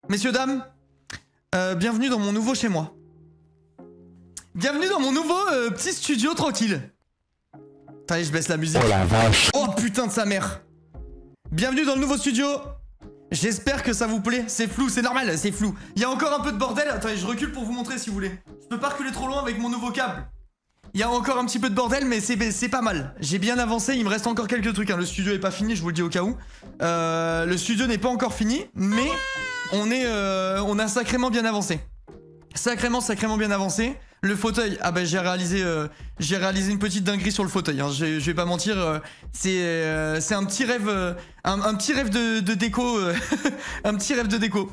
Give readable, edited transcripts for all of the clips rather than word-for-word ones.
Messieurs, dames, bienvenue dans mon nouveau chez moi. Bienvenue dans mon nouveau petit studio tranquille. Attendez, je baisse la musique. Oh la vache. Oh putain de sa mère. Bienvenue dans le nouveau studio. J'espère que ça vous plaît. C'est flou, c'est normal, c'est flou. Il y a encore un peu de bordel. Attendez, je recule pour vous montrer si vous voulez. Je peux pas reculer trop loin avec mon nouveau câble. Il y a encore un petit peu de bordel, mais c'est pas mal. J'ai bien avancé, il me reste encore quelques trucs. Hein. Le studio est pas fini, je vous le dis au cas où. Le studio n'est pas encore fini, mais on a sacrément bien avancé. Sacrément bien avancé. Le fauteuil, ah bah j'ai réalisé une petite dinguerie sur le fauteuil. Hein. Je vais pas mentir, c'est un petit rêve, un petit rêve de déco, un petit rêve de déco.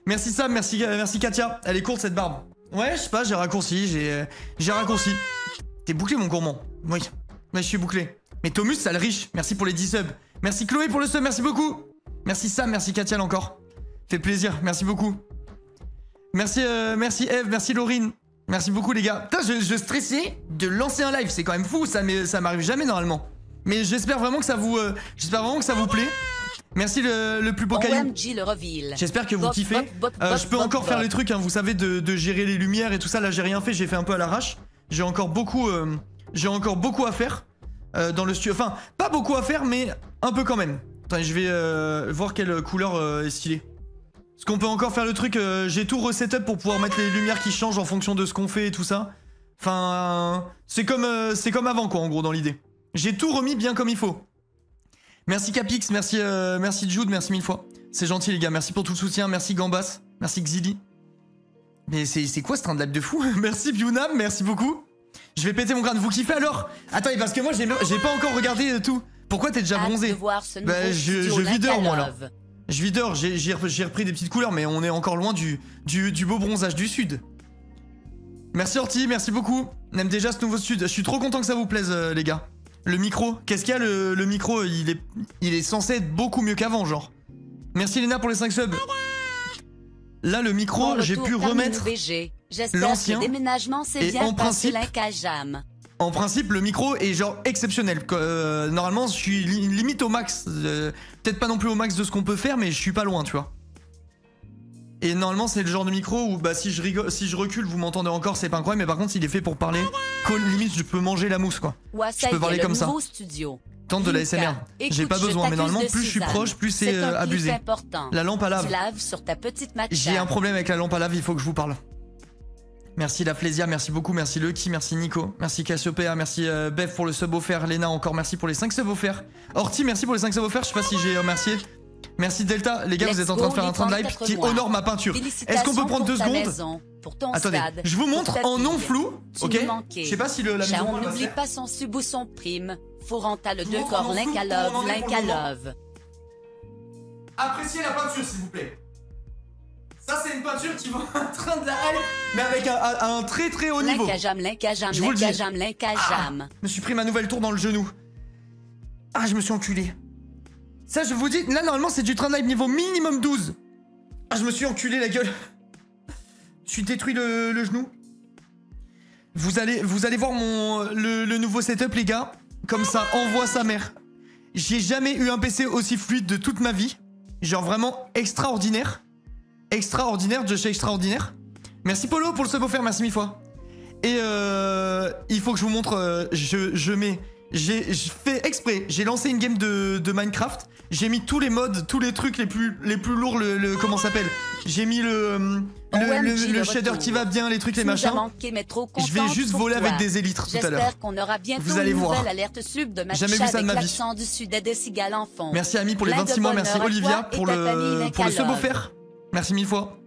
Merci Sam, merci Katia. Elle est courte cette barbe. Ouais, je sais pas, j'ai raccourci, j'ai raccourci. T'es bouclé mon gourmand. Oui, je suis bouclé. Mais Thomas, sale riche, merci pour les 10 subs. Merci Chloé pour le sub, merci beaucoup. Merci Sam, merci Katia encore. Fait plaisir, merci beaucoup. Merci Eve, merci Laurine. Merci beaucoup les gars. Putain, je stressais de lancer un live, c'est quand même fou, ça m'arrive jamais normalement. Mais j'espère vraiment que ça vous plaît. Merci le plus beau caillou. J'espère que vous kiffez. Je peux encore faire les trucs, hein, vous savez, de gérer les lumières et tout ça. Là, j'ai rien fait, j'ai fait un peu à l'arrache. J'ai encore beaucoup à faire dans le studio. Enfin, pas beaucoup à faire, mais un peu quand même. Attendez, je vais voir quelle couleur est stylée. Parce qu'on peut encore faire le truc, j'ai tout resetup pour pouvoir mettre les lumières qui changent en fonction de ce qu'on fait et tout ça. Enfin, c'est comme avant quoi, en gros, dans l'idée. J'ai tout remis bien comme il faut. Merci Capix, merci Jude, merci 1000 fois. C'est gentil les gars, merci pour tout le soutien, merci Gambas, merci Xili. Mais c'est quoi ce train de live de fou? Merci Biunam, merci beaucoup. Je vais péter mon crâne, vous kiffez alors? Attendez, parce que moi j'ai pas encore regardé tout. Pourquoi t'es déjà bronzé? Bah je vis dehors moi là. Je vis dehors, j'ai repris des petites couleurs, mais on est encore loin du beau bronzage du sud. Merci Orti, merci beaucoup. On aime déjà ce nouveau sud. Je suis trop content que ça vous plaise les gars. Le micro, qu'est-ce qu'il y a le micro, il est censé être beaucoup mieux qu'avant, genre. Merci Léna pour les 5 subs. Là, le micro, j'ai pu remettre l'ancien. Et en principe, le micro est genre exceptionnel. Normalement, je suis limite au max. Peut-être pas non plus au max de ce qu'on peut faire, mais je suis pas loin, tu vois. Et normalement, c'est le genre de micro où bah, si je recule, vous m'entendez encore, c'est pas incroyable. Mais par contre, il est fait pour parler. Limite, je peux manger la mousse, quoi. Je peux parler comme ça. Tente de la SMR. J'ai pas besoin, mais normalement, plus je suis proche, plus c'est abusé. La lampe à lave. J'ai un problème avec la lampe à lave, il faut que je vous parle. Merci la Flésia, merci beaucoup, merci Lucky, merci Nico, merci Cassiopeia, merci Bev pour le sub offert, Léna encore, merci pour les 5 subs offerts. Orti, merci pour les 5 subs offerts, je sais pas si j'ai remercié. Merci Delta, les gars, vous êtes en train de faire un train de live qui honore ma peinture. Est-ce qu'on peut prendre 2 secondes? Attendez, je vous montre en non flou, ok? Je sais pas si la maison va n'oublie pas son sub ou son prime. Fouranta le 2 corps, link à love. Appréciez la peinture, s'il vous plaît. Ça, c'est une peinture qui va un train de la halle, mais avec un très très haut niveau. Je vous le dis. Je me suis pris ma nouvelle tour dans le genou. Ah, je me suis enculé. Ça, je vous dis, là, normalement, c'est du train de live niveau minimum 12. Ah, je me suis enculé la gueule. Je suis détruit le genou. Vous allez voir le nouveau setup, les gars. Comme ça, envoie sa mère. J'ai jamais eu un PC aussi fluide de toute ma vie. Genre vraiment extraordinaire. Extraordinaire, de chez extraordinaire. Merci Polo pour le sub offert, merci 1000 fois. Et il faut que je vous montre, j'ai fait exprès, j'ai lancé une game de Minecraft. J'ai mis tous les mods, tous les trucs les plus lourds, comment ça s'appelle. J'ai mis le shader qui va bien, les trucs, les machins. Je vais juste voler avec des élytres tout à l'heure. Vous allez voir. Jamais vu ça de ma vie. Merci Ami pour les 26 mois, merci Olivia pour le sub offert. Merci 1000 fois.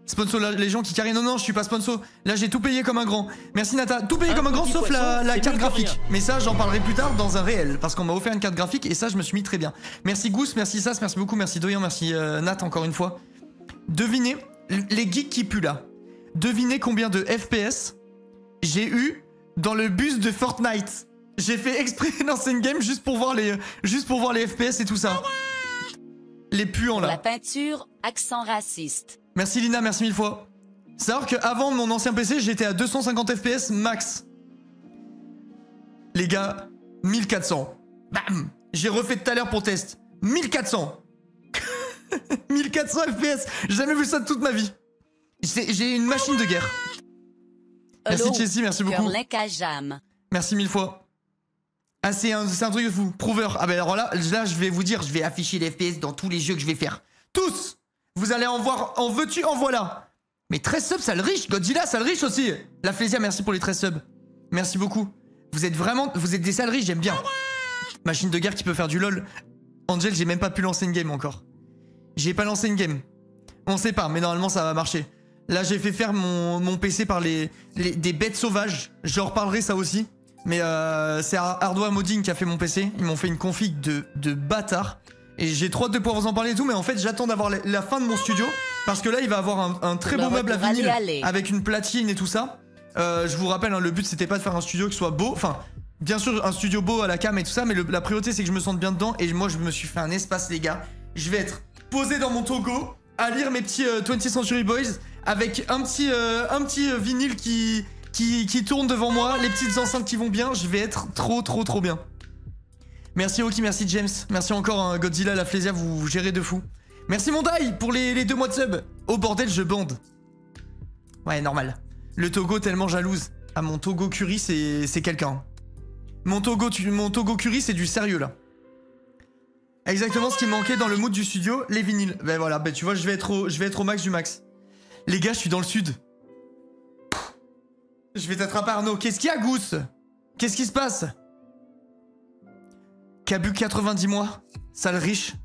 Sponsor les gens qui carrient. Non, je suis pas sponsor. Là, j'ai tout payé comme un grand. Merci Nata. Tout payé comme un grand sauf la carte graphique. Mais ça, j'en parlerai plus tard dans un réel. Parce qu'on m'a offert une carte graphique et ça, je me suis mis très bien. Merci Gousse, merci Sas, merci beaucoup, merci Doyan, merci Nat encore une fois. Devinez, les geeks qui puent là. Devinez combien de FPS j'ai eu dans le bus de Fortnite. J'ai fait exprès lancer une game juste pour voir les FPS et tout ça. Les puants là. La peinture, accent raciste. Merci Lina, merci 1000 fois. Savoir qu'avant mon ancien PC, j'étais à 250 FPS max. Les gars, 1400. Bam. J'ai refait tout à l'heure pour test. 1400. 1400 FPS. J'ai jamais vu ça de toute ma vie. J'ai une machine de guerre. Merci Chessy, merci beaucoup. Merci 1000 fois. Ah, c'est un truc de fou. Prover. Ah, ben alors là, je vais vous dire, je vais afficher les FPS dans tous les jeux que je vais faire. Tous. Vous allez en voir. En veux-tu, en voilà. Mais 13 subs, ça le riche. Godzilla, ça le riche aussi. La Flésia, merci pour les 13 subs. Merci beaucoup. Vous êtes des sales riches, j'aime bien. Machine de guerre qui peut faire du lol. Angel, j'ai même pas pu lancer une game encore. J'ai pas lancé une game. On sait pas, mais normalement ça va marcher. Là, j'ai fait faire mon PC par des bêtes sauvages. Je reparlerai ça aussi. Mais c'est Hardware Modding qui a fait mon PC. Ils m'ont fait une config de bâtard. Et j'ai trop hâte de pouvoir vous en parler et tout. Mais en fait, j'attends d'avoir la fin de mon studio. Parce que là, il va avoir un très beau meuble à vinyle. Avec une platine et tout ça. Je vous rappelle, hein, le but, c'était pas de faire un studio qui soit beau. Enfin, bien sûr, un studio beau à la cam et tout ça. Mais la priorité, c'est que je me sente bien dedans. Et moi, je me suis fait un espace, les gars. Je vais être posé dans mon Togo à lire mes petits 20th Century Boys. Avec un petit vinyle qui tourne devant moi, les petites enceintes qui vont bien, je vais être trop bien. Merci Oki, merci James, merci encore hein, Godzilla, la Flésia, vous gérez de fou. Merci Mondaï pour les 2 mois de sub. Oh bordel, je bande. Ouais, normal. Le Togo tellement jalouse. Ah, mon Togo Curry, c'est quelqu'un. Mon Togo Curry, c'est du sérieux là. Exactement ce qui me manquait dans le mood du studio, les vinyles. Ben voilà, ben tu vois, je vais être au max du max. Les gars, je suis dans le sud. Je vais t'attraper Arnaud. Qu'est-ce qu'il y a, Gousse? Qu'est-ce qui se passe? Cabu 90 mois. Sale riche.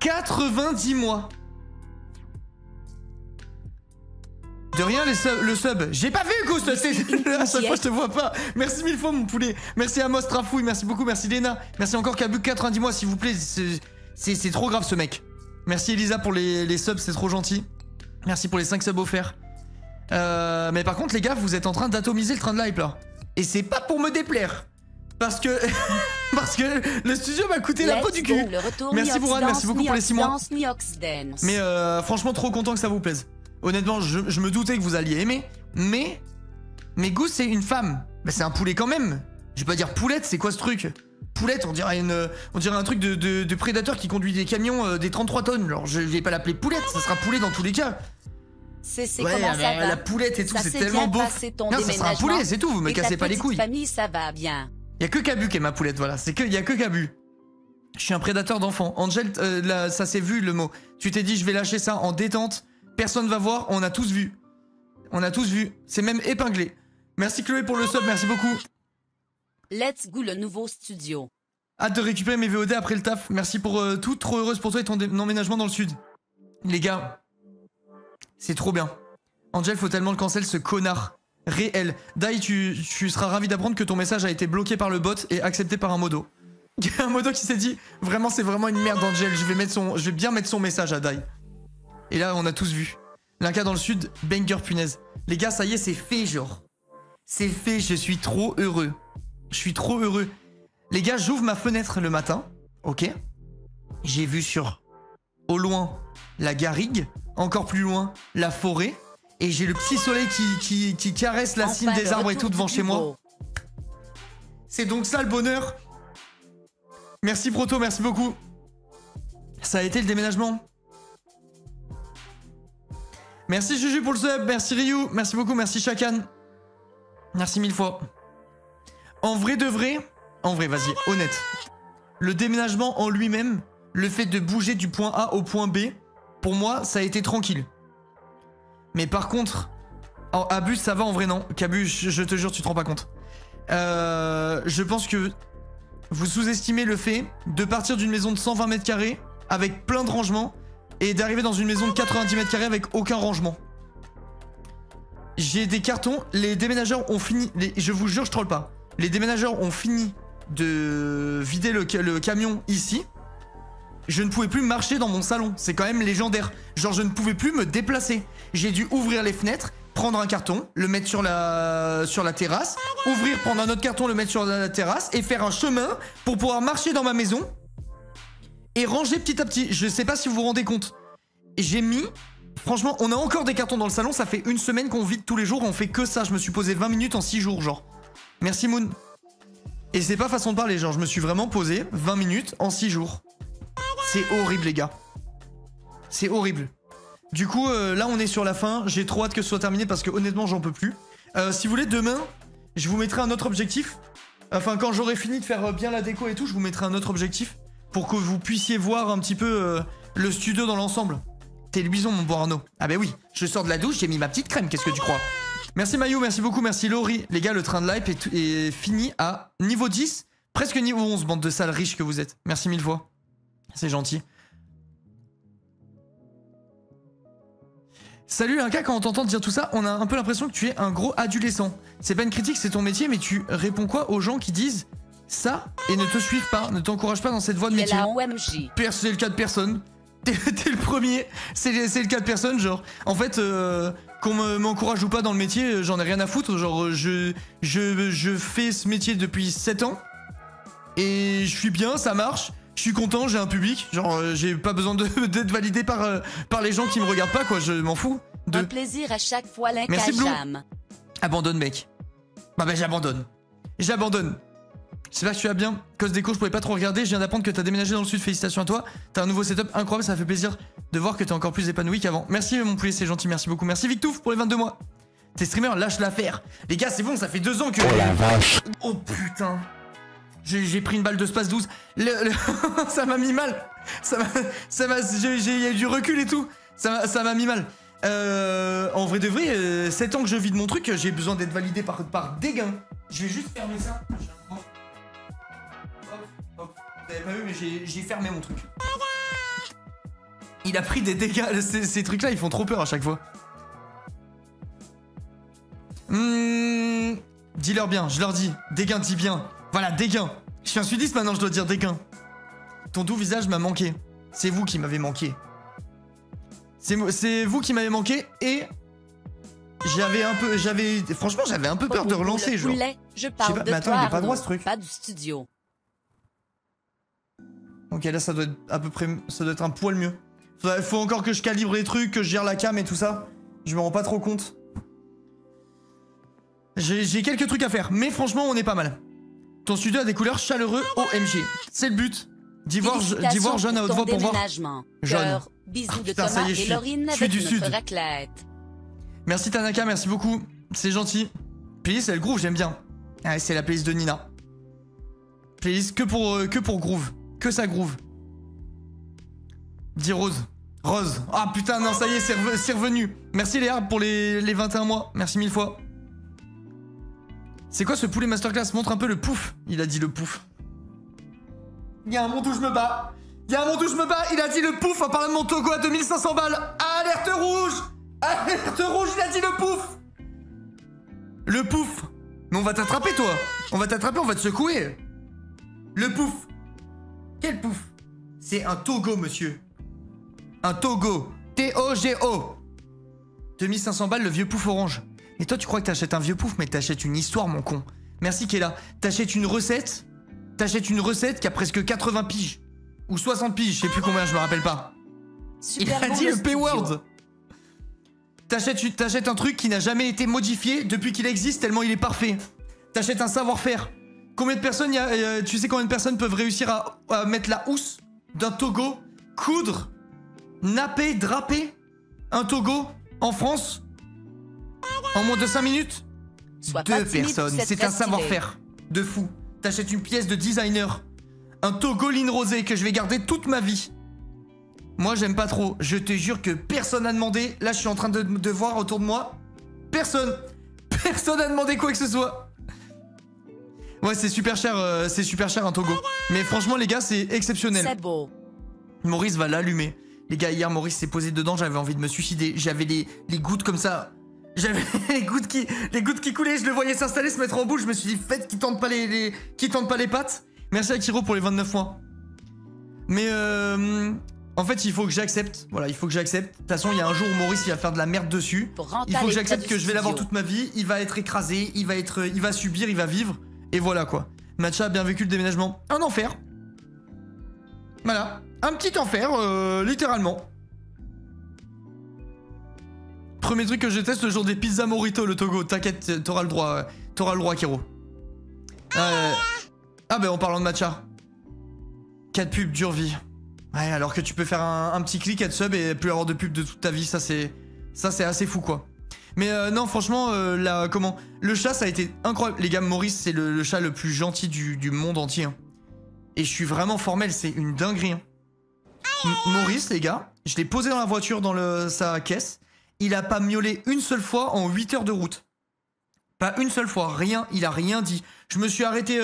90 mois. De rien, le sub. J'ai pas vu, Gousse. À chaque fois, je te vois pas. Merci 1000 fois, mon poulet. Merci Amos Trafouille. Merci beaucoup. Merci Léna. Merci encore Cabu 90 mois, s'il vous plaît. C'est trop grave, ce mec. Merci Elisa pour les subs. C'est trop gentil. Merci pour les 5 subs offerts. Mais par contre, les gars, vous êtes en train d'atomiser le train de l'hype là. Et c'est pas pour me déplaire. Parce que le studio m'a coûté la peau du cul. Merci Bourad, merci beaucoup pour les 6 mois. Mais franchement, trop content que ça vous plaise. Honnêtement, je me doutais que vous alliez aimer. Mais Goose, c'est une femme. Bah, c'est un poulet quand même. Je vais pas dire poulette, c'est quoi ce truc? Poulette, on dirait un truc de prédateur qui conduit des camions des 33 tonnes. Alors je vais pas l'appeler poulette, ça sera poulet dans tous les cas. Ouais, comment ça va? La poulette et tout, c'est tellement beau. Non, ça sera un poulet, c'est tout, vous me cassez pas les couilles. Famille, ça va bien. Y'a que Cabu qui est ma poulette, voilà. Y'a que Cabu. Je suis un prédateur d'enfants. Angel, ça s'est vu le mot. Tu t'es dit, je vais lâcher ça en détente. Personne va voir, on a tous vu. On a tous vu. C'est même épinglé. Merci Chloé pour le sub, merci beaucoup. Let's go le nouveau studio. Hâte de récupérer mes VOD après le taf. Merci pour tout, trop heureuse pour toi et ton emménagement dans le sud. Les gars, c'est trop bien. Angel, faut tellement le cancel, ce connard. Réel. Dai, tu seras ravi d'apprendre que ton message a été bloqué par le bot et accepté par un modo. Il y a un modo qui s'est dit, vraiment, c'est vraiment une merde Angel, je vais bien mettre son message à Dai. Et là, on a tous vu. L'Inca dans le sud, banger punaise. Les gars, ça y est, c'est fait, genre. C'est fait, je suis trop heureux. Je suis trop heureux. Les gars, j'ouvre ma fenêtre le matin. Ok. J'ai vu au loin, la garrigue. Encore plus loin, la forêt. Et j'ai le petit soleil qui caresse la cime des arbres et tout devant chez moi. C'est donc ça le bonheur. Merci Proto, merci beaucoup. Ça a été le déménagement. Merci Juju pour le sub, merci Ryu, merci beaucoup, merci Chakan. Merci 1000 fois. En vrai, vas-y, honnête. Le déménagement en lui-même, le fait de bouger du point A au point B, pour moi, ça a été tranquille. Mais par contre, Abus, ça va en vrai, non? Cabu, je te jure, tu te rends pas compte. Je pense que vous sous-estimez le fait de partir d'une maison de 120 mètres carrés avec plein de rangements et d'arriver dans une maison de 90 mètres carrés avec aucun rangement. J'ai des cartons, les déménageurs ont fini, je vous jure, je troll pas. Les déménageurs ont fini de vider le camion ici. Je ne pouvais plus marcher dans mon salon, c'est quand même légendaire. Genre je ne pouvais plus me déplacer. J'ai dû ouvrir les fenêtres, prendre un carton, le mettre sur la terrasse, ouvrir, prendre un autre carton, le mettre sur la terrasse et faire un chemin pour pouvoir marcher dans ma maison et ranger petit à petit. Je sais pas si vous vous rendez compte. J'ai mis... Franchement, on a encore des cartons dans le salon, ça fait une semaine qu'on vide tous les jours, on fait que ça. Je me suis posé 20 minutes en 6 jours, genre. Merci Moon. Et c'est pas façon de parler, genre je me suis vraiment posé 20 minutes en 6 jours. C'est horrible les gars. C'est horrible. Du coup, là, on est sur la fin. J'ai trop hâte que ce soit terminé parce que honnêtement, j'en peux plus. Si vous voulez, demain, je vous mettrai un autre objectif. Enfin, quand j'aurai fini de faire bien la déco et tout, je vous mettrai un autre objectif pour que vous puissiez voir un petit peu le studio dans l'ensemble. T'es le bison, mon bon Arnaud. Ah bah oui, je sors de la douche, j'ai mis ma petite crème, qu'est-ce que tu crois? Merci Mayou, merci beaucoup, merci Laurie. Les gars, le train de live est fini à niveau 10, presque niveau 11, bande de sales riches que vous êtes. Merci mille fois. C'est gentil. Salut Inca, quand on t'entend dire tout ça, on a un peu l'impression que tu es un gros adolescent. C'est pas une critique, c'est ton métier, mais tu réponds quoi aux gens qui disent ça et ne te suivent pas, ne t'encouragent pas dans cette voie de métier? C'est le cas de personne. T'es le premier, c'est le cas de personne, genre. En fait, qu'on m'encourage ou pas dans le métier, j'en ai rien à foutre. Genre, je fais ce métier depuis 7 ans et je suis bien, ça marche. Je suis content, j'ai un public, genre j'ai pas besoin d'être validé par les gens qui me regardent pas, quoi, je m'en fous. Un plaisir à chaque fois, Merci Blue. Abandonne mec. Bah j'abandonne. J'abandonne. J'espère que tu vas bien. Cause déco, je pouvais pas trop regarder, je viens d'apprendre que t'as déménagé dans le sud, félicitations à toi. T'as un nouveau setup incroyable, ça fait plaisir de voir que t'es encore plus épanoui qu'avant. Merci mon poulet, c'est gentil, merci beaucoup. Merci Victouf pour les 22 mois. T'es streamer, lâche l'affaire. Les gars, c'est bon, ça fait 2 ans que... Oh la vache. Oh putain. J'ai pris une balle de space 12. Ça m'a mis mal. Il y a eu du recul et tout. Ça m'a mis mal. En vrai de vrai, 7 ans que je vis de mon truc, j'ai besoin d'être validé par des gains. Je vais juste fermer ça. Hop, hop. Vous avez pas vu, mais j'ai fermé mon truc. Il a pris des dégâts. Ces trucs-là, ils font trop peur à chaque fois. Dis-leur bien, je leur dis. Dégain, dis bien. Voilà, dégain. Je suis un sudiste maintenant, je dois dire dégain. Ton doux visage m'a manqué. C'est vous qui m'avez manqué. C'est vous qui m'avez manqué et... Franchement, j'avais un peu peur de relancer, genre. Je parle de mais attends, toi, il est pas droit Arnaud, ce truc. pas du studio. Ok, là, ça doit être à peu près... Ça doit être un poil mieux. Faut encore que je calibre les trucs, que je gère la cam et tout ça. Je me rends pas trop compte. J'ai quelques trucs à faire, mais franchement, on est pas mal. Ton studio a des couleurs chaleureux OMG. C'est le but. D'y voir Jeanne à haute voix pour voir. Jeanne. Bisous de putain, Thomas ça y est, et Laurine je suis avec du notre sud. raclette. Merci Tanaka, merci beaucoup. C'est gentil. Playlist, elle groove, j'aime bien. Ah, c'est la playlist de Nina. Playlist que pour groove. Que ça groove. Dis Rose. Rose. Ah putain, non, ça y est, c'est revenu. Merci Léa pour les 21 mois. Merci mille fois. C'est quoi ce poulet masterclass? Montre un peu le pouf. Il a dit le pouf. Il y a un monde où je me bats. Il y a un monde où je me bats. Il a dit le pouf en parlant de mon Togo à 2500 balles. Alerte rouge. Alerte rouge, il a dit le pouf. Le pouf. Mais on va t'attraper, toi. On va t'attraper, on va te secouer. Le pouf. Quel pouf? C'est un Togo, monsieur. Un Togo. T-O-G-O. 2500 balles, le vieux pouf orange. Et toi, tu crois que t'achètes un vieux pouf, mais t'achètes une histoire, mon con. Merci, Kéla. T'achètes une recette. T'achètes une recette qui a presque 80 piges. Ou 60 piges, je sais plus combien, je me rappelle pas. Il a dit le P-word. T'achètes un truc qui n'a jamais été modifié depuis qu'il existe tellement il est parfait. T'achètes un savoir-faire. Combien de personnes tu sais combien de personnes peuvent réussir à mettre la housse d'un Togo, coudre, napper, draper un Togo en France en moins de 5 minutes? 2 personnes. C'est un savoir-faire de fou. T'achètes une pièce de designer. Un Togo ligne rosée que je vais garder toute ma vie. Moi, j'aime pas trop. Je te jure que personne n'a demandé. Là, je suis en train de voir autour de moi. Personne. Personne n'a demandé quoi que ce soit. Ouais, c'est super cher un Togo. Mais franchement, les gars, c'est exceptionnel. C'est beau. Maurice va l'allumer. Les gars, hier, Maurice s'est posé dedans. J'avais envie de me suicider. J'avais les gouttes comme ça. J'avais les gouttes qui coulaient. Je le voyais s'installer, se mettre en bouche. Je me suis dit, faites qu'il tente pas les pattes. Merci à Kiro pour les 29 mois. Mais en fait, il faut que j'accepte. Voilà, il faut que j'accepte. De toute façon, il y a un jour où Maurice il va faire de la merde dessus. Il faut que j'accepte que je vais l'avoir toute ma vie. Il va être écrasé, il va subir, il va vivre. Et voilà quoi. Matcha a bien vécu le déménagement. Un enfer. Voilà. Un petit enfer, littéralement. Premier truc que je teste le jour des pizzas Morito, le Togo. T'inquiète, t'auras le droit, Kiro. Ah ben en parlant de matcha. 4 pubs, dure vie. Ouais, alors que tu peux faire un petit clic, être sub et plus avoir de pub de toute ta vie, ça c'est assez fou quoi. Mais non, franchement, le chat ça a été incroyable. Les gars, Maurice c'est le chat le plus gentil du monde entier. Hein. Et je suis vraiment formel, c'est une dinguerie. Hein. Maurice, les gars, je l'ai posé dans la voiture, dans sa caisse. Il a pas miaulé une seule fois en 8 heures de route. Pas une seule fois, rien, il a rien dit. Je me suis arrêté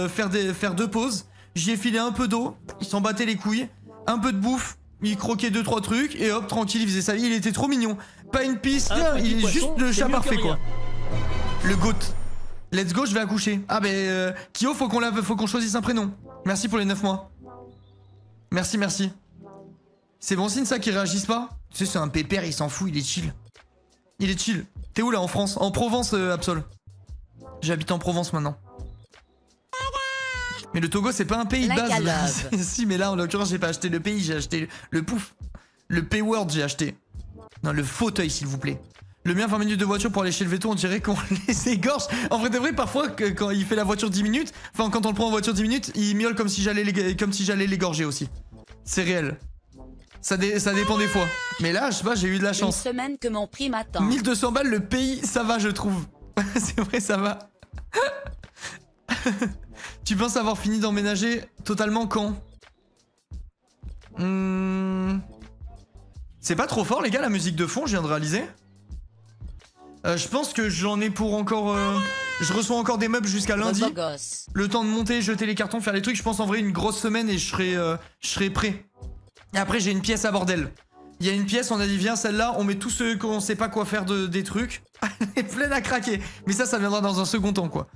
faire 2 pauses. J'y ai filé un peu d'eau, il s'en battait les couilles, un peu de bouffe, il croquait 2-3 trucs et hop, tranquille, il faisait sa vie. Il était trop mignon. Pas une piste, il est juste le chat parfait quoi. Le GOAT. Let's go, je vais accoucher. Ah ben, Kyo, faut qu'on choisisse un prénom. Merci pour les 9 mois. Merci, merci. C'est bon signe ça qu'ils réagissent pas? Tu sais, c'est un pépère, il s'en fout, il est chill. Il est chill. T'es où là, en France? En Provence, Absol. J'habite en Provence maintenant. Mais le Togo, c'est pas un pays de base. Si, mais là, en l'occurrence, j'ai pas acheté le pays, j'ai acheté le pouf. Le P-word, j'ai acheté. Non, le fauteuil, s'il vous plaît. Le mien, 20 minutes de voiture pour aller chez le veto, on dirait qu'on les égorge. En vrai de vrai, parfois, quand il fait la voiture 10 minutes, enfin, quand on le prend en voiture 10 minutes, il miaule comme si j'allais l'égorger aussi. C'est réel. Ça dépend des fois. Mais là, je sais pas, j'ai eu de la chance. Une semaine que mon prix m'attend. 1200 balles, le pays, ça va, je trouve. C'est vrai, ça va. Tu penses avoir fini d'emménager totalement quand? C'est pas trop fort, les gars, la musique de fond, je viens de réaliser. Je pense que j'en ai pour encore... Je reçois encore des meubles jusqu'à lundi. Le temps de monter, jeter les cartons, faire les trucs. Je pense en vrai une grosse semaine et je serai prêt. Et après, j'ai une pièce à bordel. Il y a une pièce, on a dit, viens, celle-là, on met tout ce qu'on sait pas quoi faire des trucs. Elle est pleine à craquer. Mais ça viendra dans un second temps, quoi.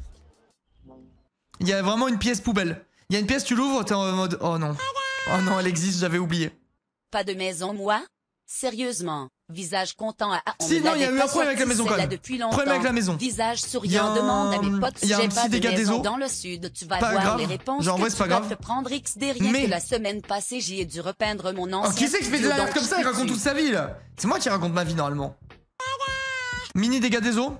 Il y a vraiment une pièce poubelle. Il y a une pièce, tu l'ouvres, t'es en mode, oh non. Oh non, elle existe, j'avais oublié. Pas de maison, moi? Sérieusement, visage content à... Si, non, il y a eu un problème avec la maison quand même. Problème avec la maison. Visage souriant, demande à mes potes si j'ai pas de maison dans le sud. Tu vas voir les réponses genre, que c'est pas grave. Te prendre X des rien que la semaine passée, j'y ai dû repeindre mon ancien. Qui c'est qui fait de la merde comme ça? Il raconte toute sa vie, là. C'est moi qui raconte ma vie, normalement. Mini dégâts des eaux.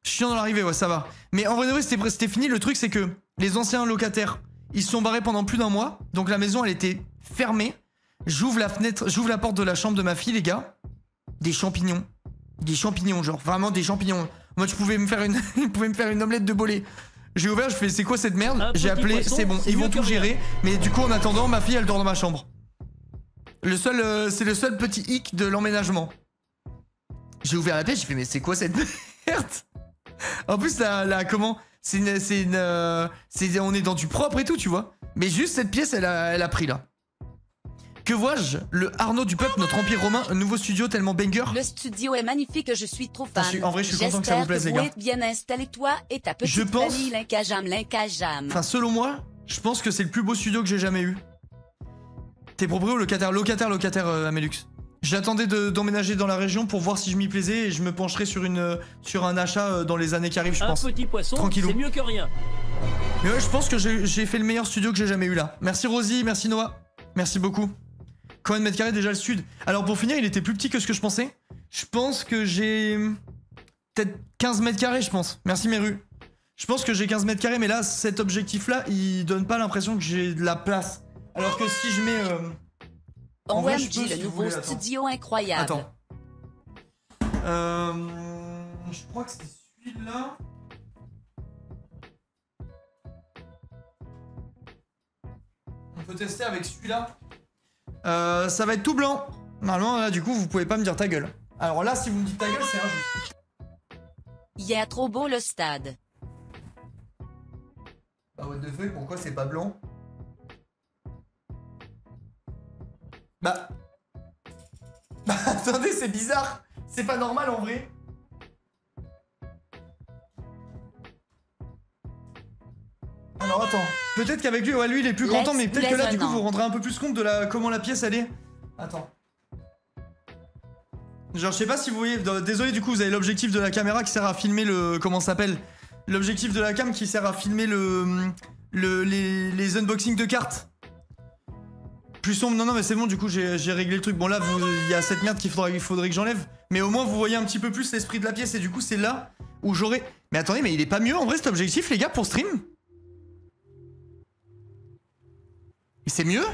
Chiant dans l'arrivée, ouais, ça va. Mais en vrai de vrai, c'était fini. Le truc, c'est que les anciens locataires, ils se sont barrés pendant plus d'un mois. Donc la maison, elle était fermée. J'ouvre la fenêtre, j'ouvre la porte de la chambre de ma fille, les gars. Des champignons. Des champignons, genre vraiment des champignons. Moi, tu pouvais me faire une omelette de bolé. J'ai ouvert, je fais c'est quoi cette merde? J'ai appelé, c'est bon, ils vont tout gérer. Mais du coup, en attendant, ma fille, elle dort dans ma chambre. C'est le seul petit hic de l'emménagement. J'ai ouvert la pièce, j'ai fait mais c'est quoi cette merde? En plus, comment? On est dans du propre et tout, tu vois. Mais juste cette pièce, elle a pris là. Que vois-je? Le Arnaud du peuple, notre empire romain, un nouveau studio tellement banger. Le studio est magnifique, je suis trop fan. En vrai, je suis content que ça vous plaise, les gars. Bien installé toi et ta petite famille, Linkajam. Enfin, selon moi, je pense que c'est le plus beau studio que j'ai jamais eu. T'es proprio ou locataire? Locataire, Amélux. J'attendais d'emménager dans la région pour voir si je m'y plaisais et je me pencherai sur un achat dans les années qui arrivent, je pense. Un petit poisson, c'est mieux que rien. Mais ouais, je pense que j'ai fait le meilleur studio que j'ai jamais eu là. Merci Rosie, merci Noah. Merci beaucoup. Combien de mètres carrés déjà le sud? Alors pour finir, il était plus petit que ce que je pensais. Je pense que j'ai... peut-être 15 mètres carrés, je pense. Merci Meru. Je pense que j'ai 15 mètres carrés, mais là, cet objectif-là, il donne pas l'impression que j'ai de la place. Alors que si je mets... OMG, le nouveau studio incroyable. Attends. Je crois que c'est celui-là. On peut tester avec celui-là. Ça va être tout blanc. Normalement, là, du coup, vous pouvez pas me dire ta gueule. Alors là, si vous me dites ta gueule, c'est injuste. Il y a trop beau le stade. Bah, what the fuck, pourquoi c'est pas blanc? Bah, attendez, c'est bizarre. C'est pas normal en vrai. Alors attends, peut-être qu'avec lui, ouais, lui il est plus content, mais peut-être que là du coup vous vous rendrez un peu plus compte de comment la pièce elle est. Attends. Genre je sais pas si vous voyez, désolé du coup vous avez l'objectif de la caméra qui sert à filmer le... Comment ça s'appelle? L'objectif de la cam qui sert à filmer les unboxings de cartes. Plus sombre, non mais c'est bon, du coup j'ai réglé le truc. Bon là il y a cette merde qu'il faudrait que j'enlève. Mais au moins vous voyez un petit peu plus l'esprit de la pièce et du coup c'est là où j'aurai... Mais attendez, mais il est pas mieux en vrai cet objectif les gars pour stream? C'est mieux?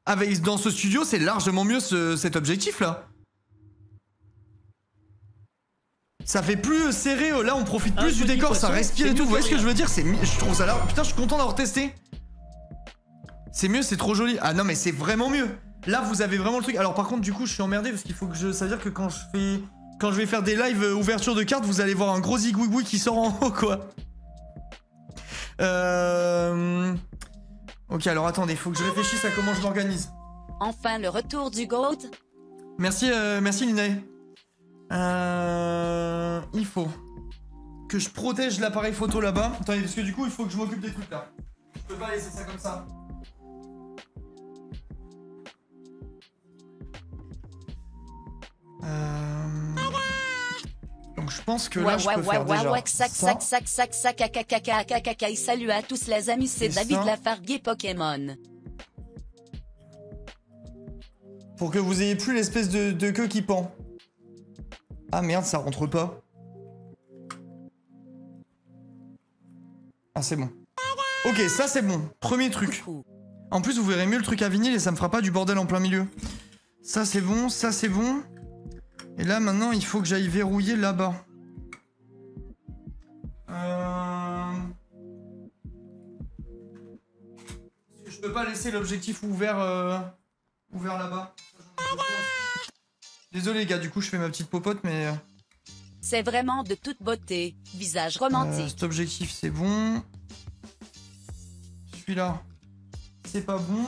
Avec, dans ce studio, c'est largement mieux cet objectif-là. Ça fait plus serré, là on profite plus du décor, ça respire et tout. Vous voyez ce que je veux dire? Je trouve ça là. Putain, je suis content d'avoir testé. C'est mieux, c'est trop joli. Ah non, mais c'est vraiment mieux. Là, vous avez vraiment le truc. Alors, par contre, du coup, je suis emmerdé parce qu'il faut que je. Ça veut dire que quand je vais faire des lives ouverture de cartes, vous allez voir un gros zigouigoui qui sort en haut, quoi. Ok, alors attendez, faut que je réfléchisse à comment je m'organise. Enfin, le retour du GOAT. Merci, merci Linae. Il faut que je protège l'appareil photo là-bas. Attendez, parce que du coup, il faut que je m'occupe des trucs là. Je peux pas laisser ça comme ça. Donc je pense que là, je peux faire déjà ça. Salut à tous les amis, c'est David Lafargue Pokémon. Pour que vous ayez plus l'espèce de queue qui pend. Ah merde, ça rentre pas. Ah c'est bon. Ok, ça c'est bon. Premier truc. En plus, vous verrez mieux le truc à vinyle et ça me fera pas du bordel en plein milieu. Ça c'est bon, ça c'est bon. Et là maintenant, il faut que j'aille verrouiller là-bas. Je peux pas laisser l'objectif ouvert là-bas. Désolé les gars, du coup je fais ma petite popote mais... C'est vraiment de toute beauté, visage romantique. Cet objectif c'est bon. Celui-là, c'est pas bon.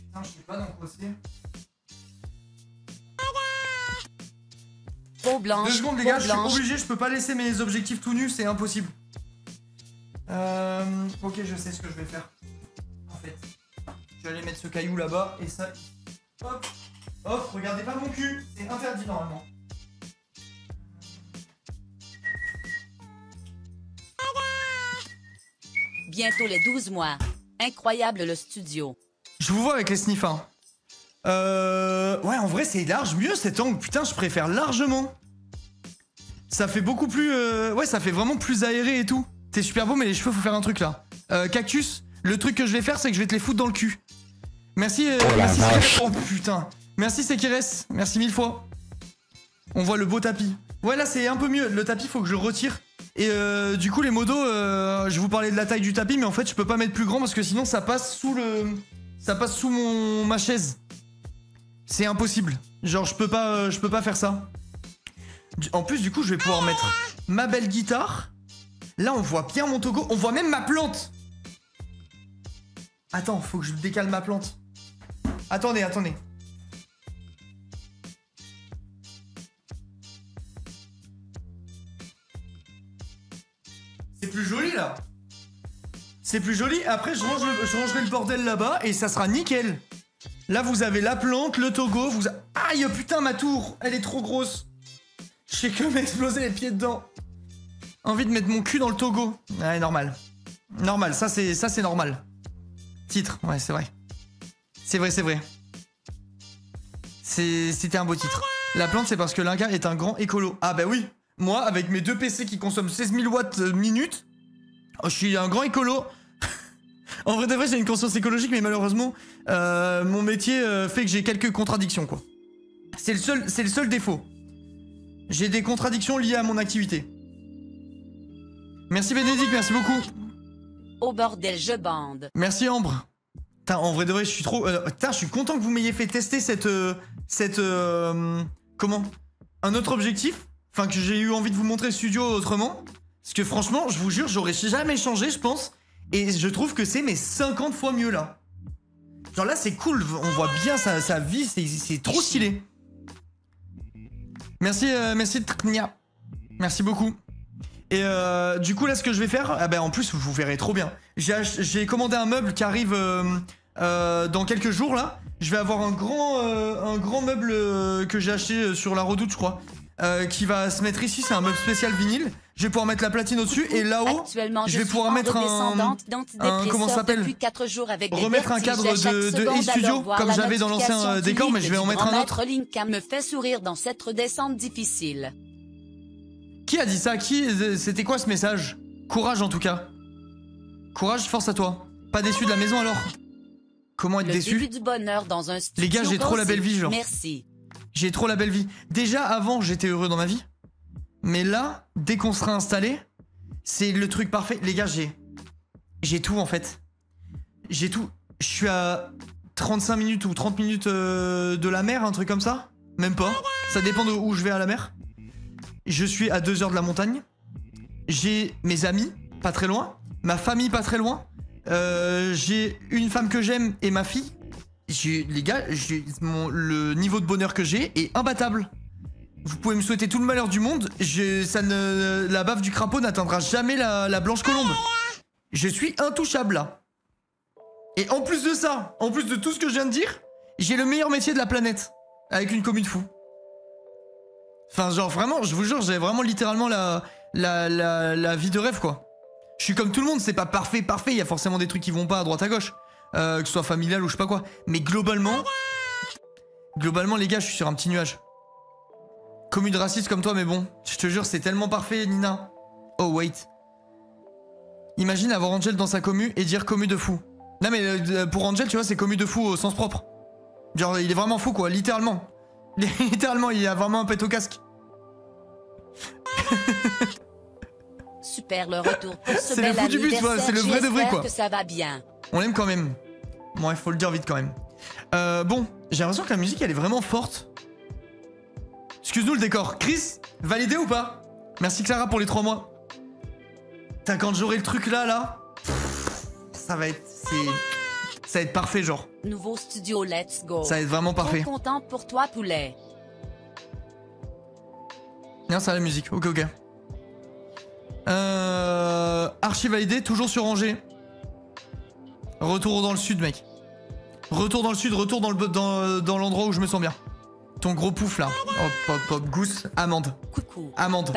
Putain, je sais pas dans quoi c'est. Peau blanche, 2 secondes les gars, je suis obligé, je peux pas laisser mes objectifs tout nus, c'est impossible. Ok, je sais ce que je vais faire. En fait, je vais aller mettre ce caillou là-bas et ça... Hop, hop, regardez pas mon cul, c'est interdit normalement. Bientôt les 12 mois. Incroyable le studio. Je vous vois avec les sniffs, hein. Ouais, en vrai, c'est large, mieux cet angle. Putain, je préfère largement. Ça fait beaucoup plus... Ouais, ça fait vraiment plus aéré et tout. T'es super beau, mais les cheveux, faut faire un truc, là. Cactus, le truc que je vais faire, c'est que je vais te les foutre dans le cul. Merci, merci Sekires. Oh, putain. Merci, Sekires. Merci 1000 fois. On voit le beau tapis. Ouais, là, c'est un peu mieux. Le tapis, faut que je le retire. Et du coup, les modos, je vous parlais de la taille du tapis, mais en fait, je peux pas mettre plus grand parce que sinon, ça passe sous le... Ça passe sous ma chaise. C'est impossible. Genre, je peux pas faire ça. En plus, du coup, je vais pouvoir mettre ma belle guitare. Là, on voit bien mon togo. On voit même ma plante. Attends, faut que je décale ma plante. Attendez, attendez. C'est plus joli, là. C'est plus joli. Après, je rangerai le bordel là-bas et ça sera nickel. Là, vous avez la plante, le togo, Aïe, putain, ma tour, elle est trop grosse. Je sais que m'exploser les pieds dedans. Envie de mettre mon cul dans le togo. Ouais, normal. Normal, ça c'est normal. Titre, ouais, c'est vrai. C'est vrai, c'est vrai. C'était un beau titre. La plante, c'est parce que Linka est un grand écolo. Ah bah oui, moi, avec mes 2 PC qui consomment 16 000 watts minute, je suis un grand écolo. En vrai de vrai, j'ai une conscience écologique, mais malheureusement, mon métier fait que j'ai quelques contradictions, quoi. C'est le seul défaut. J'ai des contradictions liées à mon activité. Merci Bénédicte, merci beaucoup. Au bordel, je bande. Merci Ambre. Putain, en vrai de vrai, je suis trop... Putain, je suis content que vous m'ayez fait tester comment? Un autre objectif. Enfin, que j'ai eu envie de vous montrer le studio autrement. Parce que franchement, je vous jure, j'aurais jamais changé, je pense. Et je trouve que c'est mais 50 fois mieux là. Genre là c'est cool, on voit bien sa vie, c'est trop stylé. Merci, merci Tnia. Merci beaucoup. Et du coup là ce que je vais faire, ah ben en plus vous verrez trop bien. J'ai commandé un meuble qui arrive dans quelques jours là. Je vais avoir un grand meuble que j'ai acheté sur la Redoute je crois. Qui va se mettre ici, c'est un meuble spécial vinyle. Je vais pouvoir mettre la platine au-dessus et là-haut, je vais pouvoir mettre un comment ça s'appelle, remettre un cadre de e-studio comme j'avais dans l'ancien décor, mais je vais en mettre un autre. Linka me fait sourire dans cette redescente difficile. Qui a dit ça? C'était quoi ce message? Courage en tout cas. Courage, force à toi. Pas déçu de la maison alors? Comment être déçu? Début du bonheur dans un studio. Les gars, j'ai trop la belle vie, genre. Merci. J'ai trop la belle vie. Déjà, avant, j'étais heureux dans ma vie. Mais là, dès qu'on sera installé, c'est le truc parfait. Les gars, j'ai tout, en fait. J'ai tout. Je suis à 35 minutes ou 30 minutes de la mer, un truc comme ça. Même pas. Ça dépend de où je vais à la mer. Je suis à 2 heures de la montagne. J'ai mes amis, pas très loin. Ma famille, pas très loin. J'ai une femme que j'aime et ma fille. Les gars, le niveau de bonheur que j'ai est imbattable. Vous pouvez me souhaiter tout le malheur du monde. La baffe du crapaud n'atteindra jamais la blanche colombe. Je suis intouchable là. Et en plus de ça, en plus de tout ce que je viens de dire, j'ai le meilleur métier de la planète. Avec une commu de fou. Enfin, genre vraiment, je vous jure, j'ai vraiment littéralement la vie de rêve quoi. Je suis comme tout le monde, c'est pas parfait, il y a forcément des trucs qui vont pas à droite à gauche. Que ce soit familial ou je sais pas quoi. Mais globalement, les gars, je suis sur un petit nuage. Commu de raciste comme toi, mais bon, je te jure, c'est tellement parfait, Nina. Oh, wait. Imagine avoir Angel dans sa commu et dire commu de fou. Non, mais pour Angel, tu vois, c'est commu de fou au sens propre. Genre, il est vraiment fou, quoi, littéralement. Littéralement, il a vraiment un pet au casque. Super le retour pour ce c'est bel le fou du bus, c'est le vrai de vrai, quoi. Que ça va bien. On l'aime quand même. Bon, il faut le dire vite quand même. Bon, j'ai l'impression que la musique, elle est vraiment forte. Excuse-nous le décor. Chris, validé ou pas? Merci Clara pour les 3 mois. Putain, quand j'aurai le truc là, ça va être... Ça va être parfait, genre. Nouveau studio, let's go. Ça va être vraiment parfait. Trop contente pour toi, poulet. Non, c'est la musique. Ok, ok. Archi validé, toujours sur Angers. Retour dans le sud, mec. Retour dans le sud, retour dans l'endroit où je me sens bien. Ton gros pouf là. Hop, hop, hop. Gousse, amande. Coucou. Amande.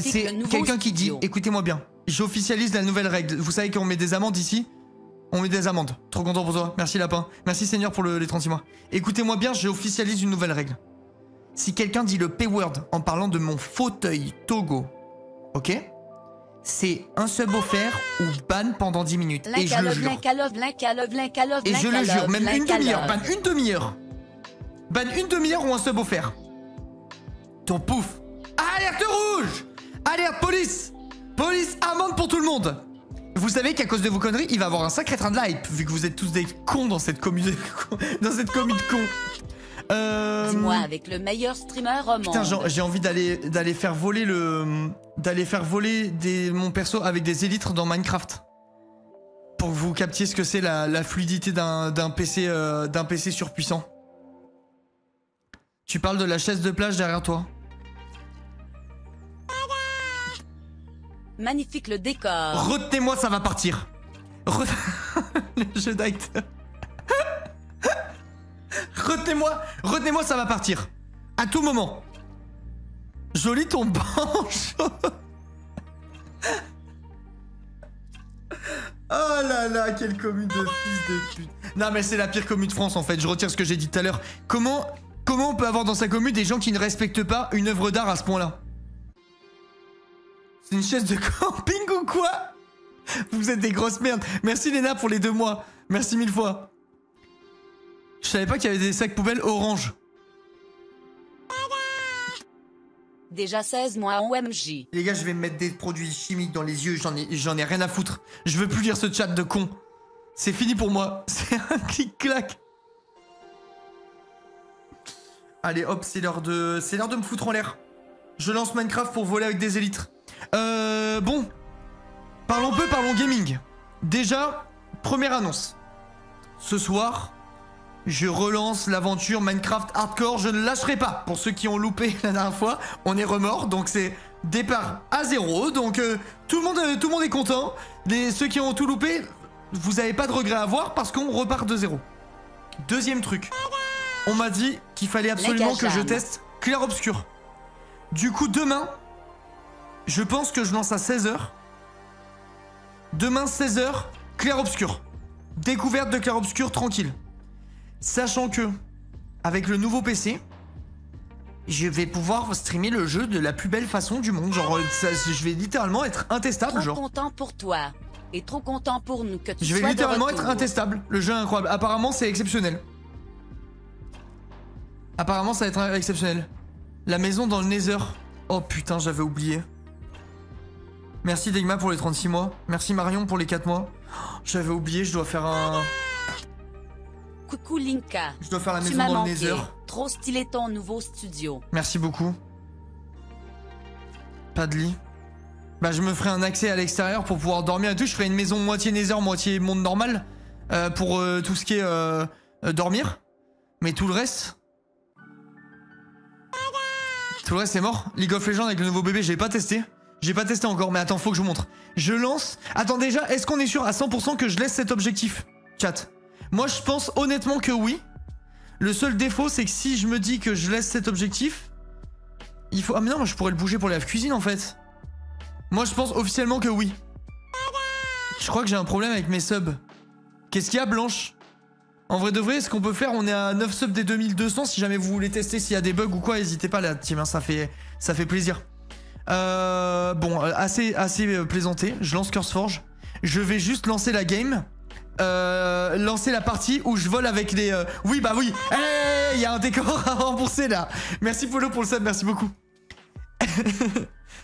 C'est quelqu'un qui dit, écoutez-moi bien. J'officialise la nouvelle règle. Vous savez qu'on met des amendes ici? On met des amendes. Trop content pour toi. Merci Lapin. Merci Seigneur pour les 36 mois. Écoutez-moi bien, j'officialise une nouvelle règle. Si quelqu'un dit le P-word en parlant de mon fauteuil Togo, ok? C'est un sub offert ou ban pendant 10 minutes. Et je le jure. Et je le jure, même une demi-heure. Ban une demi-heure. Ban une demi-heure ou un sub offert. Ton pouf. Alerte rouge! Alerte police! Police, amende pour tout le monde! Vous savez qu'à cause de vos conneries, il va avoir un sacré train de hype, vu que vous êtes tous des cons dans cette commu de cons. Dans cette commu de cons. Dis-moi avec le meilleur streamer au monde. Putain, j'ai envie d'aller faire voler mon perso avec des élytres dans Minecraft. Pour que vous captiez ce que c'est la fluidité d'un PC surpuissant. Tu parles de la chaise de plage derrière toi. Magnifique le décor. Retenez-moi, ça va partir. Le jeu d'acteur. Retenez-moi, ça va partir. À tout moment. Joli ton banche. Oh là là, quelle commune de fils de pute. Non mais c'est la pire commune de France en fait, je retire ce que j'ai dit tout à l'heure. Comment on peut avoir dans sa commune des gens qui ne respectent pas une œuvre d'art à ce point-là? C'est une chaise de camping ou quoi? Vous êtes des grosses merdes. Merci Léna pour les 2 mois. Merci 1000 fois. Je savais pas qu'il y avait des sacs poubelles orange. Déjà 16 mois en OMJ. Les gars, je vais me mettre des produits chimiques dans les yeux. J'en ai rien à foutre. Je veux plus lire ce chat de con. C'est fini pour moi. C'est un clic-clac. Allez, hop, c'est l'heure de me foutre en l'air. Je lance Minecraft pour voler avec des élytres. Bon. Parlons gaming. Déjà, première annonce. Ce soir, je relance l'aventure Minecraft Hardcore. Je ne lâcherai pas. Pour ceux qui ont loupé la dernière fois, on est remords. Donc c'est départ à 0. Donc tout le monde est content. Ceux qui ont tout loupé, vous n'avez pas de regret à avoir parce qu'on repart de 0. Deuxième truc. On m'a dit qu'il fallait absolument que je teste Clair Obscur. Du coup, demain, je pense que je lance à 16h. Demain, 16h, Clair Obscur. Découverte de Clair Obscur tranquille. Sachant que, avec le nouveau PC, je vais pouvoir streamer le jeu de la plus belle façon du monde. Genre, je vais littéralement être intestable, Trop genre. content pour toi. Et trop content pour nous que tu Je vais sois littéralement de être retour. intestable. Le jeu est incroyable. Apparemment, c'est exceptionnel. Apparemment, ça va être exceptionnel. La maison dans le Nether. Oh putain, j'avais oublié. Merci Degma pour les 36 mois. Merci Marion pour les 4 mois. Oh, j'avais oublié, je dois faire un... Coucou Linka. Je dois faire la Tu maison m'as dans le manqué. Nether. Trop stylé ton nouveau studio. Merci beaucoup. Pas de lit. Bah je me ferai un accès à l'extérieur pour pouvoir dormir et tout. Je ferai une maison moitié Nether, moitié monde normal. Pour tout ce qui est dormir. Mais tout le reste... Tout le reste c'est mort. League of Legends avec le nouveau bébé, j'ai pas testé. J'ai pas testé encore, mais attends, faut que je vous montre. Je lance... Attends déjà, est-ce qu'on est sûr à 100% que je laisse cet objectif? Chat. Moi je pense honnêtement que oui. Le seul défaut c'est que si je me dis que je laisse cet objectif... Il faut... Ah mais non, je pourrais le bouger pour la cuisine en fait. Moi je pense officiellement que oui. Je crois que j'ai un problème avec mes subs. Qu'est-ce qu'il y a Blanche? En vrai de vrai, ce qu'on peut faire, on est à 9 subs des 2200. Si jamais vous voulez tester s'il y a des bugs ou quoi, n'hésitez pas la team, hein, ça fait plaisir. Bon, assez plaisanté. Je lance CurseForge. Je vais juste lancer la game. Lancer la partie où je vole avec les... Oui, bah oui. Il y a un décor à rembourser là. Merci Polo pour le sub, merci beaucoup.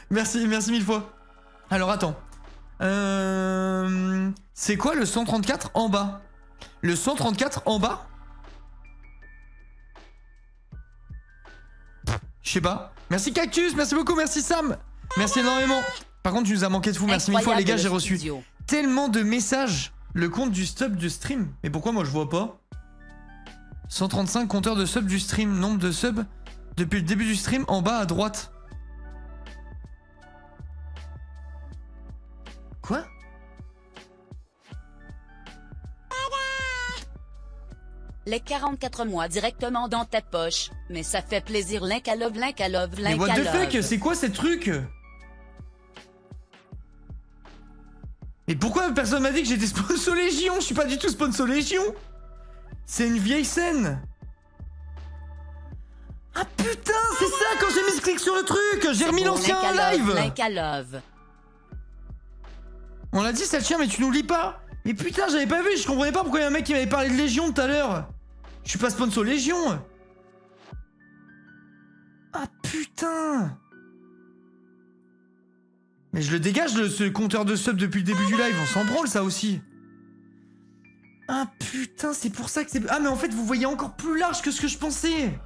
merci 1000 fois. Alors attends. C'est quoi le 134 en bas? Le 134 en bas? Je sais pas. Merci Cactus, merci beaucoup, merci Sam. Merci énormément. Par contre, tu nous as manqué de fou, merci 1000 fois les gars, j'ai reçu tellement de messages. Le compte du sub du stream. Mais pourquoi moi je vois pas? 135 compteur de sub du stream. Nombre de subs depuis le début du stream en bas à droite. Quoi? Les 44 mois directement dans ta poche. Mais ça fait plaisir, link à love, link à love, Mais link what à the love. fuck? C'est quoi ces trucs? Mais pourquoi personne m'a dit que j'étais sponsor Légion? Je suis pas du tout sponsor Légion. C'est une vieille scène. Ah putain, c'est ça quand j'ai mis ce clic sur le truc. J'ai remis l'ancien Link à live. love, link à love. On l'a dit ça chien, mais tu nous lis pas. Mais putain, j'avais pas vu, je comprenais pas pourquoi il y a un mec qui m'avait parlé de Légion tout à l'heure. Je suis pas sponsor Légion. Ah putain. Mais je le dégage ce compteur de sub depuis le début du live, on s'en branle ça aussi. Ah putain, c'est pour ça que c'est... Ah mais en fait vous voyez encore plus large que ce que je pensais.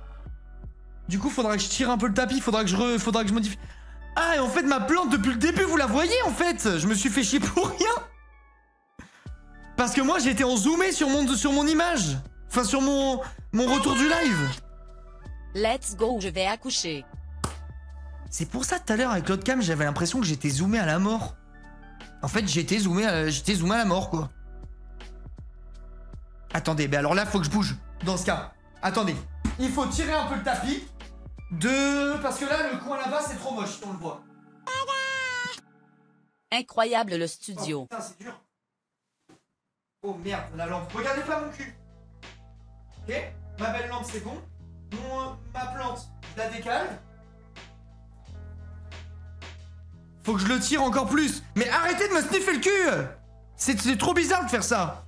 Du coup faudra que je tire un peu le tapis, faudra que je modifie... Ah et en fait ma plante depuis le début vous la voyez en fait. Je me suis fait chier pour rien. Parce que moi j'étais en zoomé sur mon image. Enfin sur mon retour du live. Let's go, je vais accoucher. C'est pour ça tout à l'heure avec l'autre cam j'avais l'impression que j'étais zoomé à la mort. En fait j'étais zoomé à la mort quoi. Attendez, ben alors là faut que je bouge. Dans ce cas, attendez. Il faut tirer un peu le tapis. Parce que là le coin là-bas c'est trop moche, on le voit. Incroyable le studio. Oh putain c'est dur. Oh merde, la lampe. Regardez pas mon cul. Ok, ma belle lampe c'est bon. Ma plante, je la décale. Faut que je le tire encore plus. Mais arrêtez de me sniffer le cul. C'est trop bizarre de faire ça.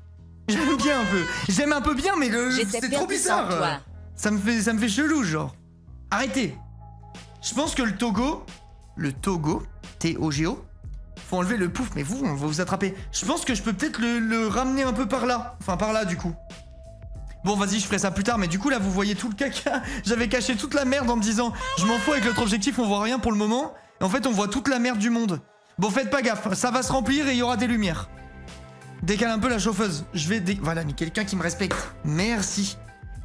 J'aime bien un peu. J'aime un peu bien, mais c'est trop bizarre. Ça me fait chelou, genre. Arrêtez. Je pense que le Togo, T-O-G-O, faut enlever le pouf, mais vous, on va vous attraper. Je pense que je peux peut-être le ramener un peu par là. Enfin, par là, du coup. Bon, vas-y, je ferai ça plus tard, mais du coup, là, vous voyez tout le caca. J'avais caché toute la merde en me disant, je m'en fous avec l'autre objectif, on voit rien pour le moment. Et en fait, on voit toute la merde du monde. Bon, faites pas gaffe, ça va se remplir et il y aura des lumières. Décale un peu la chauffeuse. Voilà, mais quelqu'un qui me respecte. Merci.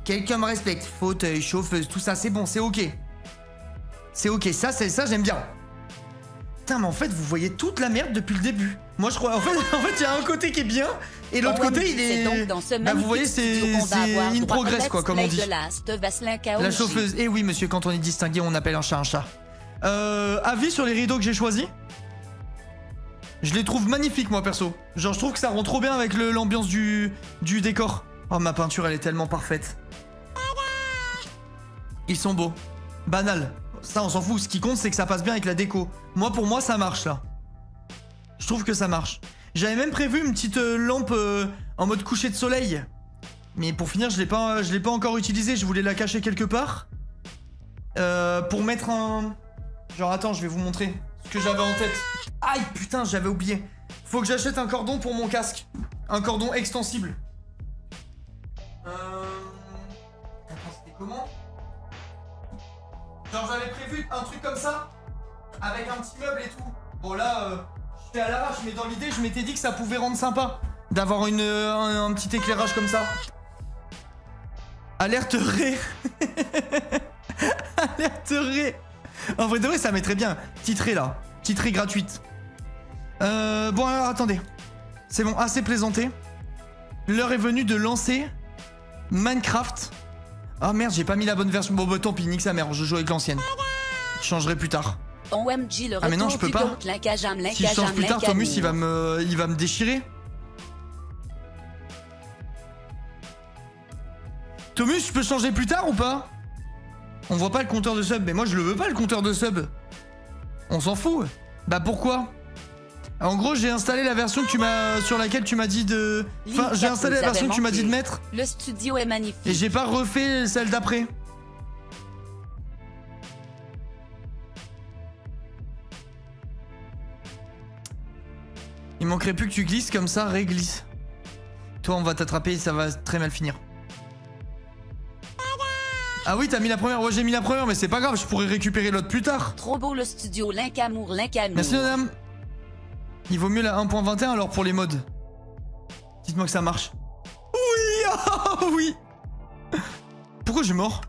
Quelqu'un me respecte. Fauteuil, chauffeuse, tout ça, c'est bon, c'est ok. C'est ok, ça, j'aime bien. Putain, mais en fait, vous voyez toute la merde depuis le début. Moi, je crois... En fait, il y a un côté qui est bien, et l'autre côté, il est... Donc dans ce bah, vous voyez, c'est in progress, quoi, comme on dit. La chauffeuse. Et oui, monsieur, quand on est distingué, on appelle un chat un chat. Avis sur les rideaux que j'ai choisis. Je les trouve magnifiques, moi, perso. Genre, je trouve que ça rend trop bien avec l'ambiance du décor. Oh, ma peinture, elle est tellement parfaite. Ils sont beaux. banal. Ça, on s'en fout. Ce qui compte, c'est que ça passe bien avec la déco. Moi, pour moi, ça marche, là. Je trouve que ça marche. J'avais même prévu une petite lampe en mode coucher de soleil. Mais pour finir, je l'ai pas encore utilisée. Je voulais la cacher quelque part. Pour mettre un... Genre, attends, je vais vous montrer ce que j'avais en tête. Aïe, putain, j'avais oublié. Faut que j'achète un cordon pour mon casque. Un cordon extensible. Attends, c'était comment? Genre, j'avais prévu un truc comme ça. Avec un petit meuble et tout. Bon, là, j'étais à l'arrache, mais dans l'idée, je m'étais dit que ça pouvait rendre sympa. D'avoir un petit éclairage comme ça. Alerte ré. Alerte ré. En vrai de vrai, ça mettrait bien. Titré là. Titré gratuite. Bon, alors attendez. C'est bon, assez plaisanté. L'heure est venue de lancer Minecraft. Ah merde, j'ai pas mis la bonne version. Bon, bah tant pis, nique sa mère, je joue avec l'ancienne. Je changerai plus tard. OMG, le ah mais non, je peux pas. Si je change plus tard, Thomas, il va me déchirer. Thomas, je peux changer plus tard ou pas? On voit pas le compteur de sub, mais moi je le veux pas le compteur de sub. On s'en fout. Bah pourquoi? En gros, j'ai installé la version que tu m'as sur laquelle tu m'as dit de... Enfin, j'ai installé la version que tu m'as dit de mettre. Le studio est magnifique. Et j'ai pas refait celle d'après. Il manquerait plus que tu glisses comme ça, réglisse. Toi, on va t'attraper et ça va très mal finir. Ah oui, t'as mis la première. Ouais, j'ai mis la première, mais c'est pas grave, je pourrais récupérer l'autre plus tard. Trop beau le studio, Linkamour, Linkamour. Merci madame. Il vaut mieux la 1.21 alors pour les mods. Dites-moi que ça marche. Oui, oh, oui. Pourquoi je suis mort?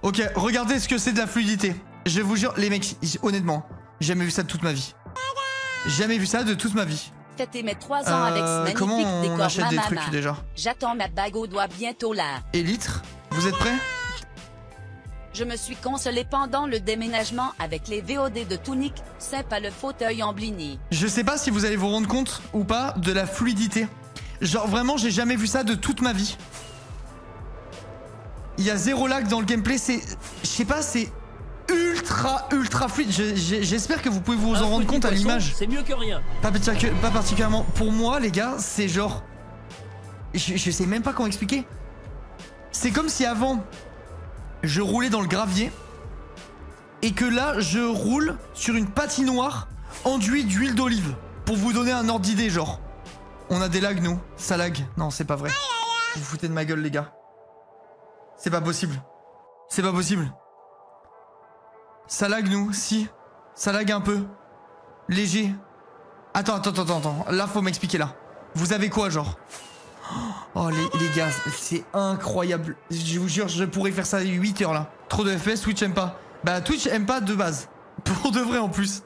Ok, regardez ce que c'est de la fluidité. Je vous jure, les mecs, honnêtement, j'ai jamais vu ça de toute ma vie. Jamais vu ça de toute ma vie. Fêter mes 3 ans avec ce magnifique comment on décor achète des trucs déjà? J'attends ma bague au doigt bientôt là. Et litre, vous êtes prêts? Je me suis consolé pendant le déménagement avec les VOD de Tunic, sympa le fauteuil en blini. Je sais pas si vous allez vous rendre compte ou pas de la fluidité. Genre vraiment, j'ai jamais vu ça de toute ma vie. Il y a zéro lag dans le gameplay, c'est... Je sais pas, c'est ultra fluide. J'espère que vous pouvez vous en rendre compte à l'image. C'est mieux que rien. Pas particulièrement. Pour moi, les gars, c'est genre... Je sais même pas comment expliquer. C'est comme si avant... je roulais dans le gravier et que là je roule sur une patinoire enduite d'huile d'olive. Pour vous donner un ordre d'idée, genre. On a des lags, nous. Ça lag. Non, c'est pas vrai. Vous vous foutez de ma gueule, les gars. C'est pas possible. C'est pas possible. Ça lag, nous. Si. Ça lag un peu. Léger. Attends. Là, faut m'expliquer, là. Vous avez quoi, genre? Oh les gars, c'est incroyable. Je vous jure, je pourrais faire ça 8 heures là. Trop de FPS, Twitch aime pas. Bah Twitch aime pas de base. Pour de vrai en plus.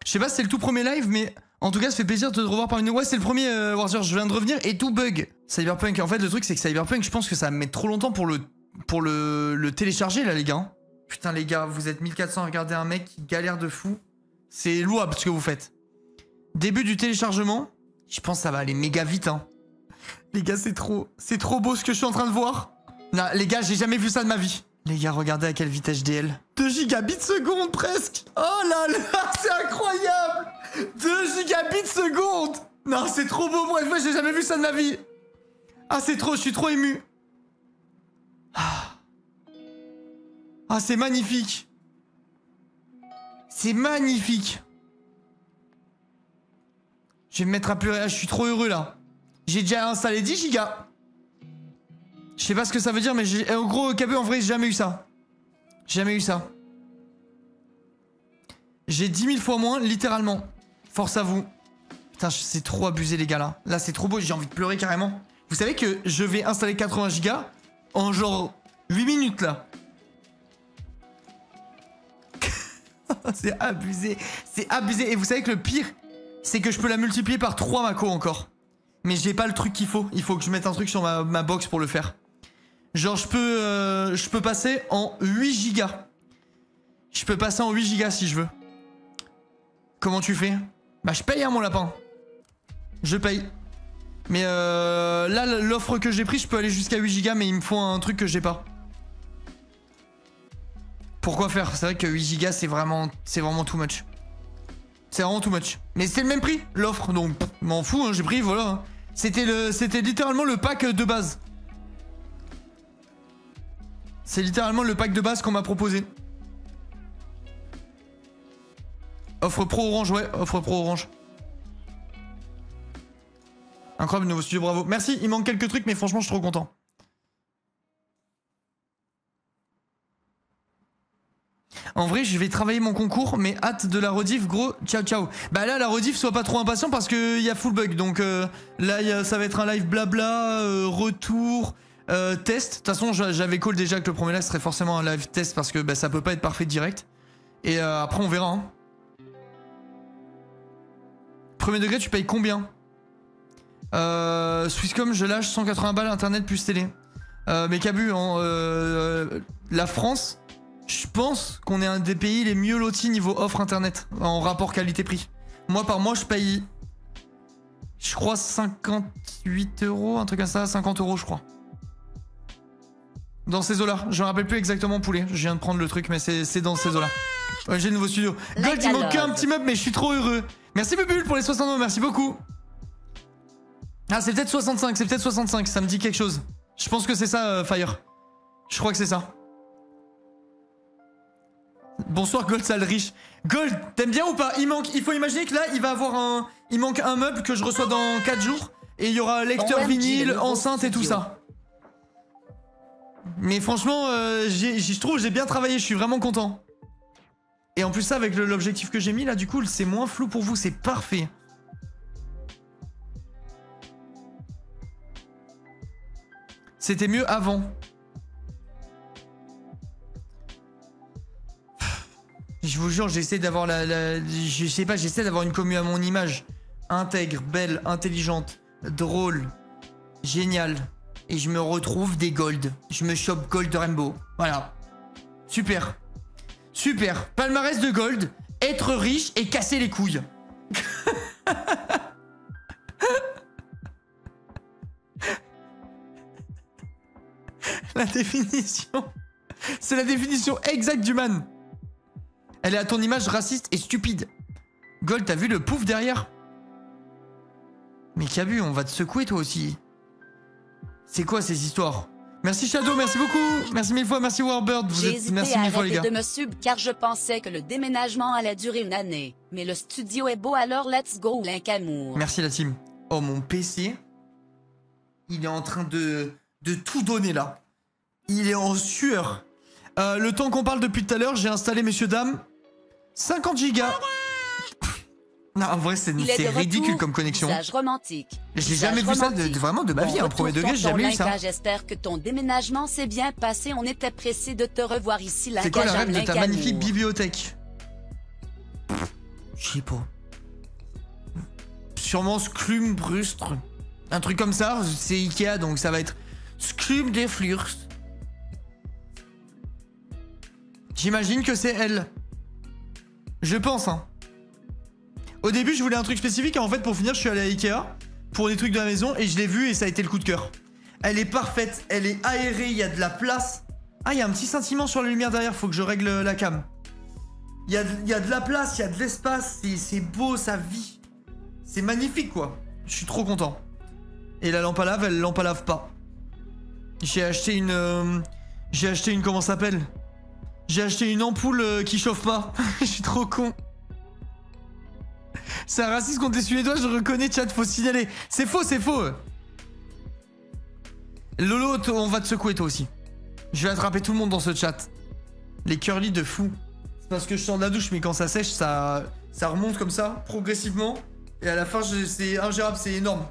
Je sais pas si c'est le tout premier live, mais en tout cas ça fait plaisir de te revoir parmi nous. Ouais, c'est le premier Warzone, je viens de revenir et tout bug. Cyberpunk, en fait le truc c'est que Cyberpunk, je pense que ça va me mettre trop longtemps pour le télécharger là les gars. Putain les gars, vous êtes 1400 à regarder un mec qui galère de fou. C'est louable ce que vous faites. Début du téléchargement, je pense que ça va aller méga vite hein. Les gars, c'est trop beau ce que je suis en train de voir. Non, les gars, j'ai jamais vu ça de ma vie. Les gars, regardez à quelle vitesse DL. 2 gigabits seconde presque. Oh là là, c'est incroyable. 2 gigabits seconde. Non, c'est trop beau. Bref, moi, j'ai jamais vu ça de ma vie. Ah, c'est trop, je suis trop ému. Ah, c'est magnifique. C'est magnifique. Je vais me mettre à pleurer. Je suis trop heureux là. J'ai déjà installé 10 gigas. Je sais pas ce que ça veut dire, mais en gros, KB, en vrai, j'ai jamais eu ça. Jamais eu ça. J'ai 10 000 fois moins, littéralement. Force à vous. Putain, c'est trop abusé, les gars, là. Là, c'est trop beau, j'ai envie de pleurer carrément. Vous savez que je vais installer 80 gigas en genre 8 minutes, là. C'est abusé. C'est abusé. Et vous savez que le pire, c'est que je peux la multiplier par 3 Mako encore. Mais j'ai pas le truc qu'il faut. Il faut que je mette un truc sur ma box pour le faire. Genre je peux passer en 8 gigas. Je peux passer en 8 gigas si je veux. Comment tu fais? Bah je paye hein mon lapin. Je paye. Mais là l'offre que j'ai prise, je peux aller jusqu'à 8 gigas mais il me faut un truc que j'ai pas. Pourquoi faire? C'est vrai que 8 Go c'est vraiment too much. C'est vraiment too much. Mais c'était le même prix, l'offre, donc m'en fous, hein, j'ai pris, voilà. C'était littéralement le pack de base. C'est littéralement le pack de base qu'on m'a proposé. Offre pro orange, ouais, offre pro orange. Incroyable, nouveau studio, bravo. Merci, il manque quelques trucs, mais franchement, je suis trop content. En vrai, je vais travailler mon concours, mais hâte de la rediff, gros. Ciao, ciao. Bah là, la rediff, sois pas trop impatient parce qu'il y a full bug. Donc là, ça va être un live blabla, retour, test. De toute façon, j'avais call déjà que le premier live serait forcément un live test parce que bah, ça peut pas être parfait direct. Et après, on verra. Hein. Premier degré, tu payes combien? Swisscom, je lâche 180 balles internet plus télé. Mais Cabu, la France, je pense qu'on est un des pays les mieux lotis niveau offre internet en rapport qualité-prix. Moi, par mois, je paye, je crois, 58 €, un truc comme ça, 50 €, je crois. Dans ces eaux-là. Je me rappelle plus exactement, poulet. Je viens de prendre le truc, mais c'est dans ces eaux-là. Ouais, j'ai le nouveau studio. Gold, il manque qu'un petit meuble, mais je suis trop heureux. Merci Bubule pour les 60 €, merci beaucoup. Ah, c'est peut-être 65, c'est peut-être 65, ça me dit quelque chose. Je pense que c'est ça, Fire. Je crois que c'est ça. Bonsoir Gold, sale riche. Gold, t'aimes bien ou pas? Il faut imaginer que là, il va avoir un... Il manque un meuble que je reçois dans 4 jours. Et il y aura lecteur vinyle, enceinte et tout ça. Mais franchement, je trouve j'ai bien travaillé, je suis vraiment content. Et en plus ça, avec l'objectif que j'ai mis là, du coup, c'est moins flou pour vous, c'est parfait. C'était mieux avant. Je vous jure, j'essaie d'avoir je sais pas, j'essaie d'avoir une commu à mon image. Intègre, belle, intelligente, drôle, géniale. Et je me retrouve des gold. Je me chope gold rainbow. Voilà. Super. Super. Palmarès de gold, être riche et casser les couilles. La définition. C'est la définition exacte du man. Elle est à ton image raciste et stupide. Gold, t'as vu le pouf derrière? Mais Cabu, on va te secouer toi aussi. C'est quoi ces histoires? Merci Shadow, merci beaucoup. Merci mille fois, merci Warbird. Merci mille fois les gars. De me sub car je pensais que le déménagement allait durer une année. Mais le studio est beau alors let's go Linkamour. Merci la team. Oh mon PC, il est en train de tout donner là. Il est en sueur. Le temps qu'on parle depuis tout à l'heure, j'ai installé messieurs dames 50 gigas. Non, en vrai, c'est ridicule comme connexion. J'ai jamais vu ça vraiment de ma vie. En premier degré, j'ai jamais vu ça. J'espère que ton déménagement s'est bien passé. On était pressés de te revoir ici. C'est quoi le rêve de ta magnifique bibliothèque? Je sais pas. Sûrement Sklumbrustre. Un truc comme ça. C'est Ikea, donc ça va être Sklum des Flurs. J'imagine que c'est elle. Je pense, hein. Au début, je voulais un truc spécifique et en fait, pour finir, je suis allé à Ikea pour des trucs de la maison et je l'ai vu et ça a été le coup de cœur. Elle est parfaite, elle est aérée, il y a de la place. Ah, il y a un petit scintillement sur la lumière derrière, faut que je règle la cam. Il y a de la place, il y a de l'espace, c'est beau, ça vit. C'est magnifique, quoi. Je suis trop content. Et la lampe à lave, elle lampe à lave pas. J'ai acheté une... comment ça s'appelle? J'ai acheté une ampoule qui chauffe pas. Je suis trop con. C'est un raciste contre les Suédois, je reconnais, chat, faut signaler. C'est faux, c'est faux. Lolo, on va te secouer toi aussi. Je vais attraper tout le monde dans ce chat. Les curly de fou. C'est parce que je sors de la douche, mais quand ça sèche, ça remonte comme ça, progressivement. Et à la fin, c'est ingérable, c'est énorme.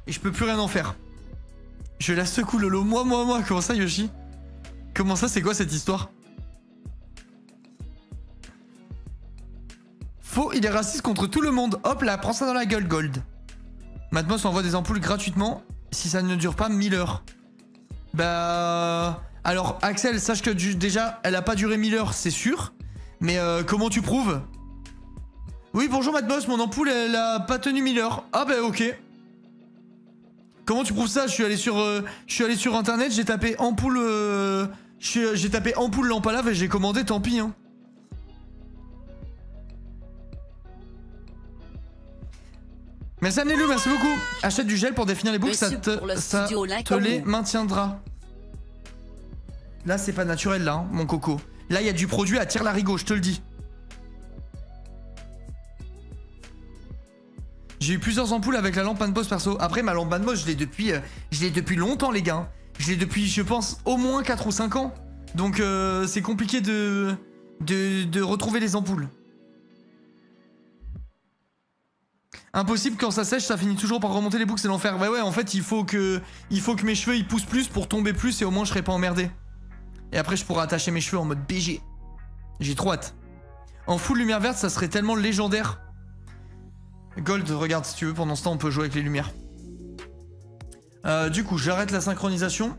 Et je peux plus rien en faire. Je la secoue, Lolo. Moi. Comment ça, Yoshi? Comment ça, c'est quoi cette histoire? Faux, il est raciste contre tout le monde. Hop là, prends ça dans la gueule, Gold. Matmos envoie des ampoules gratuitement si ça ne dure pas 1000 heures. Bah... Alors, Axel, sache que déjà, elle a pas duré 1000 heures, c'est sûr. Mais comment tu prouves? Oui, bonjour Matmos, mon ampoule, elle a pas tenu 1000 heures. Ah bah ok. Comment tu prouves ça? Je suis allé sur internet, j'ai tapé ampoule J'ai tapé ampoule lampe à lave et j'ai commandé, tant pis, hein. Merci Amnelou, merci beaucoup. Achète du gel pour définir les boucles, ça te les maintiendra. Là, c'est pas naturel, là, hein, mon coco. Là, il y a du produit à tire-larigot, je te le dis. J'ai eu plusieurs ampoules avec la lampe Manboss perso. Après, ma lampe Manboss, je l'ai depuis longtemps, les gars. Je l'ai depuis, je pense, au moins 4 ou 5 ans. Donc, c'est compliqué de retrouver les ampoules. Impossible, quand ça sèche, ça finit toujours par remonter les boucles, c'est l'enfer. Ouais, en fait, il faut que mes cheveux ils poussent plus pour tomber plus et au moins je serai pas emmerdé. Et après, je pourrai attacher mes cheveux en mode BG. J'ai trop hâte. En full lumière verte, ça serait tellement légendaire. Gold, regarde si tu veux, pendant ce temps, on peut jouer avec les lumières. Du coup, j'arrête la synchronisation.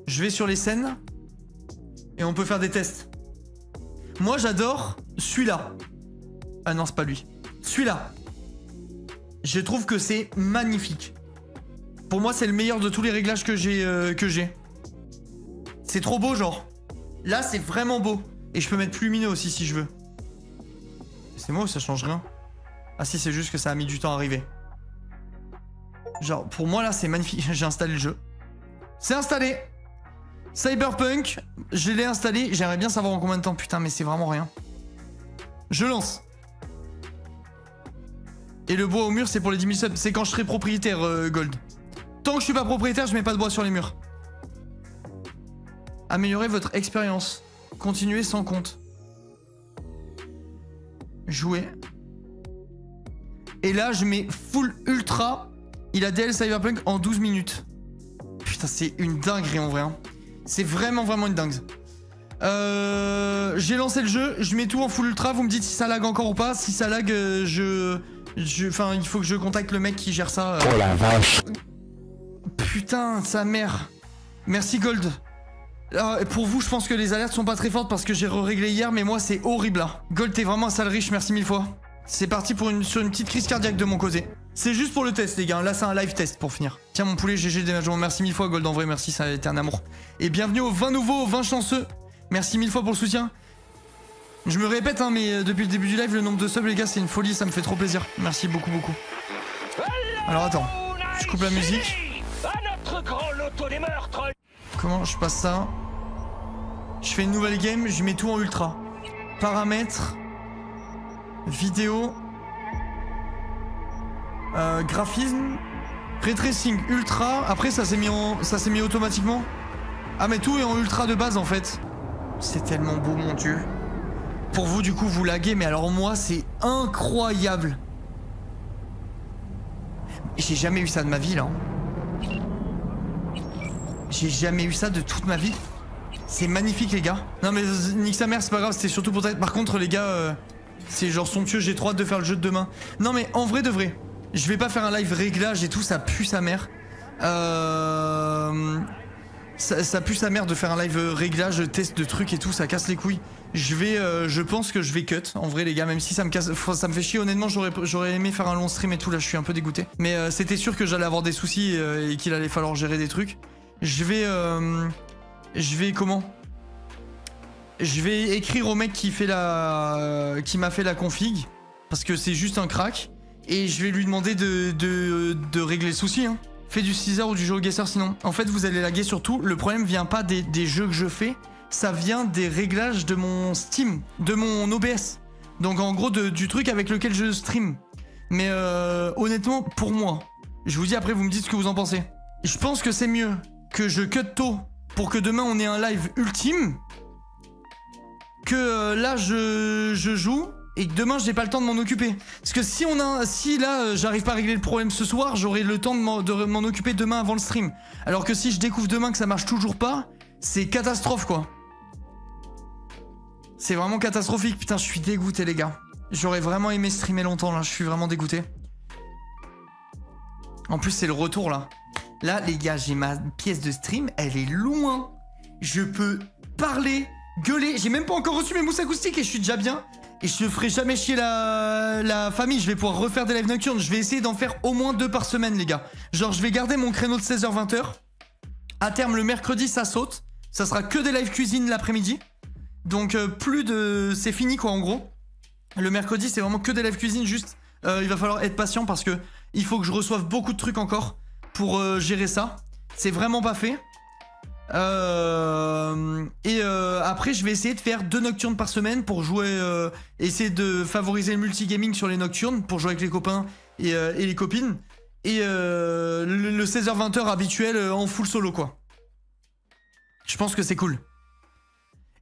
Je vais sur les scènes. Et on peut faire des tests. Moi, j'adore celui-là. Ah non, c'est pas lui. Celui-là. Je trouve que c'est magnifique. Pour moi, c'est le meilleur de tous les réglages que j'ai. C'est trop beau, genre. Là, c'est vraiment beau. Et je peux mettre plus lumineux aussi, si je veux. C'est moi ou ça change rien? Ah si, c'est juste que ça a mis du temps à arriver. Genre, pour moi, là, c'est magnifique. J'ai installé le jeu. C'est installé. Cyberpunk, je l'ai installé. J'aimerais bien savoir en combien de temps. Putain, mais c'est vraiment rien. Je lance. Et le bois au mur, c'est pour les 10 000 subs. C'est quand je serai propriétaire, Gold. Tant que je suis pas propriétaire, je mets pas de bois sur les murs. Améliorez votre expérience. Continuez sans compte. Jouer. Et là, je mets full ultra. Il a DL Cyberpunk en 12 minutes. Putain, c'est une dinguerie en vrai. Hein. C'est vraiment une dingue. J'ai lancé le jeu. Je mets tout en full ultra. Vous me dites si ça lag encore ou pas. Si ça lag, enfin, il faut que je contacte le mec qui gère ça. Oh la vache. Putain, sa mère. Merci Gold. Pour vous, je pense que les alertes sont pas très fortes parce que j'ai réglé hier, mais moi, c'est horrible là. Gold, t'es vraiment un sale riche, merci 1000 fois. C'est parti sur une petite crise cardiaque de mon côté. C'est juste pour le test, les gars. Là, c'est un live test pour finir. Tiens, mon poulet, GG, déménagement. Merci 1000 fois, Gold. En vrai, merci, ça a été un amour. Et bienvenue aux 20 nouveaux, aux 20 chanceux. Merci 1000 fois pour le soutien. Je me répète, hein, mais depuis le début du live, le nombre de subs, les gars, c'est une folie. Ça me fait trop plaisir. Merci beaucoup. Alors, attends. Je coupe la musique. Comment je passe ça? Je fais une nouvelle game, je mets tout en ultra. Paramètres. Vidéo. Graphisme. Ray tracing ultra. Après ça s'est mis automatiquement. Ah mais tout est en ultra de base en fait. C'est tellement beau mon dieu. Pour vous du coup vous laguez, mais alors moi c'est incroyable. J'ai jamais eu ça de ma vie là. J'ai jamais eu ça de toute ma vie. C'est magnifique les gars. Non mais nique sa mère, c'est pas grave, c'était surtout pour être. Par contre les gars, c'est genre somptueux, j'ai trop hâte de faire le jeu de demain. Non mais en vrai de vrai, je vais pas faire un live réglage et tout, ça pue sa mère. Ça pue sa mère de faire un live réglage, test de trucs et tout, ça casse les couilles. Je pense que je vais cut, en vrai les gars, même si ça me fait chier, honnêtement j'aurais aimé faire un long stream et tout, là je suis un peu dégoûté. Mais c'était sûr que j'allais avoir des soucis et qu'il allait falloir gérer des trucs. Je vais écrire au mec qui m'a fait la config, parce que c'est juste un crack, et je vais lui demander de régler le souci, hein. Fais du Caesar ou du GeoGuessr sinon. En fait, vous allez laguer surtout. Le problème vient pas des jeux que je fais, ça vient des réglages de mon Steam, de mon OBS. Donc en gros, du truc avec lequel je stream. Mais honnêtement, pour moi, je vous dis après, vous me dites ce que vous en pensez. Je pense que c'est mieux que je cut tôt pour que demain on ait un live ultime, que là je joue et que demain j'ai pas le temps de m'en occuper. Parce que si là j'arrive pas à régler le problème ce soir, j'aurai le temps de m'en occuper demain avant le stream. Alors que si je découvre demain que ça marche toujours pas, c'est catastrophe quoi. C'est vraiment catastrophique. Putain, je suis dégoûté les gars. J'aurais vraiment aimé streamer longtemps là, je suis vraiment dégoûté. En plus c'est le retour là. Là les gars, j'ai ma pièce de stream, elle est loin. Je peux parler, gueuler. J'ai même pas encore reçu mes mousses acoustiques et je suis déjà bien. Et je ne ferai jamais chier la famille. Je vais pouvoir refaire des lives nocturnes. Je vais essayer d'en faire au moins 2 par semaine les gars. Genre je vais garder mon créneau de 16h-20h. À terme le mercredi ça saute. ça sera que des live cuisine l'après-midi. Donc plus de... c'est fini quoi en gros. Le mercredi c'est vraiment que des live cuisine, juste il va falloir être patient parce que il faut que je reçoive beaucoup de trucs encore pour gérer ça. C'est vraiment pas fait. Après je vais essayer de faire 2 nocturnes par semaine pour jouer, essayer de favoriser le multigaming sur les nocturnes pour jouer avec les copains et les copines. Et le 16h-20h habituel en full solo quoi. Je pense que c'est cool.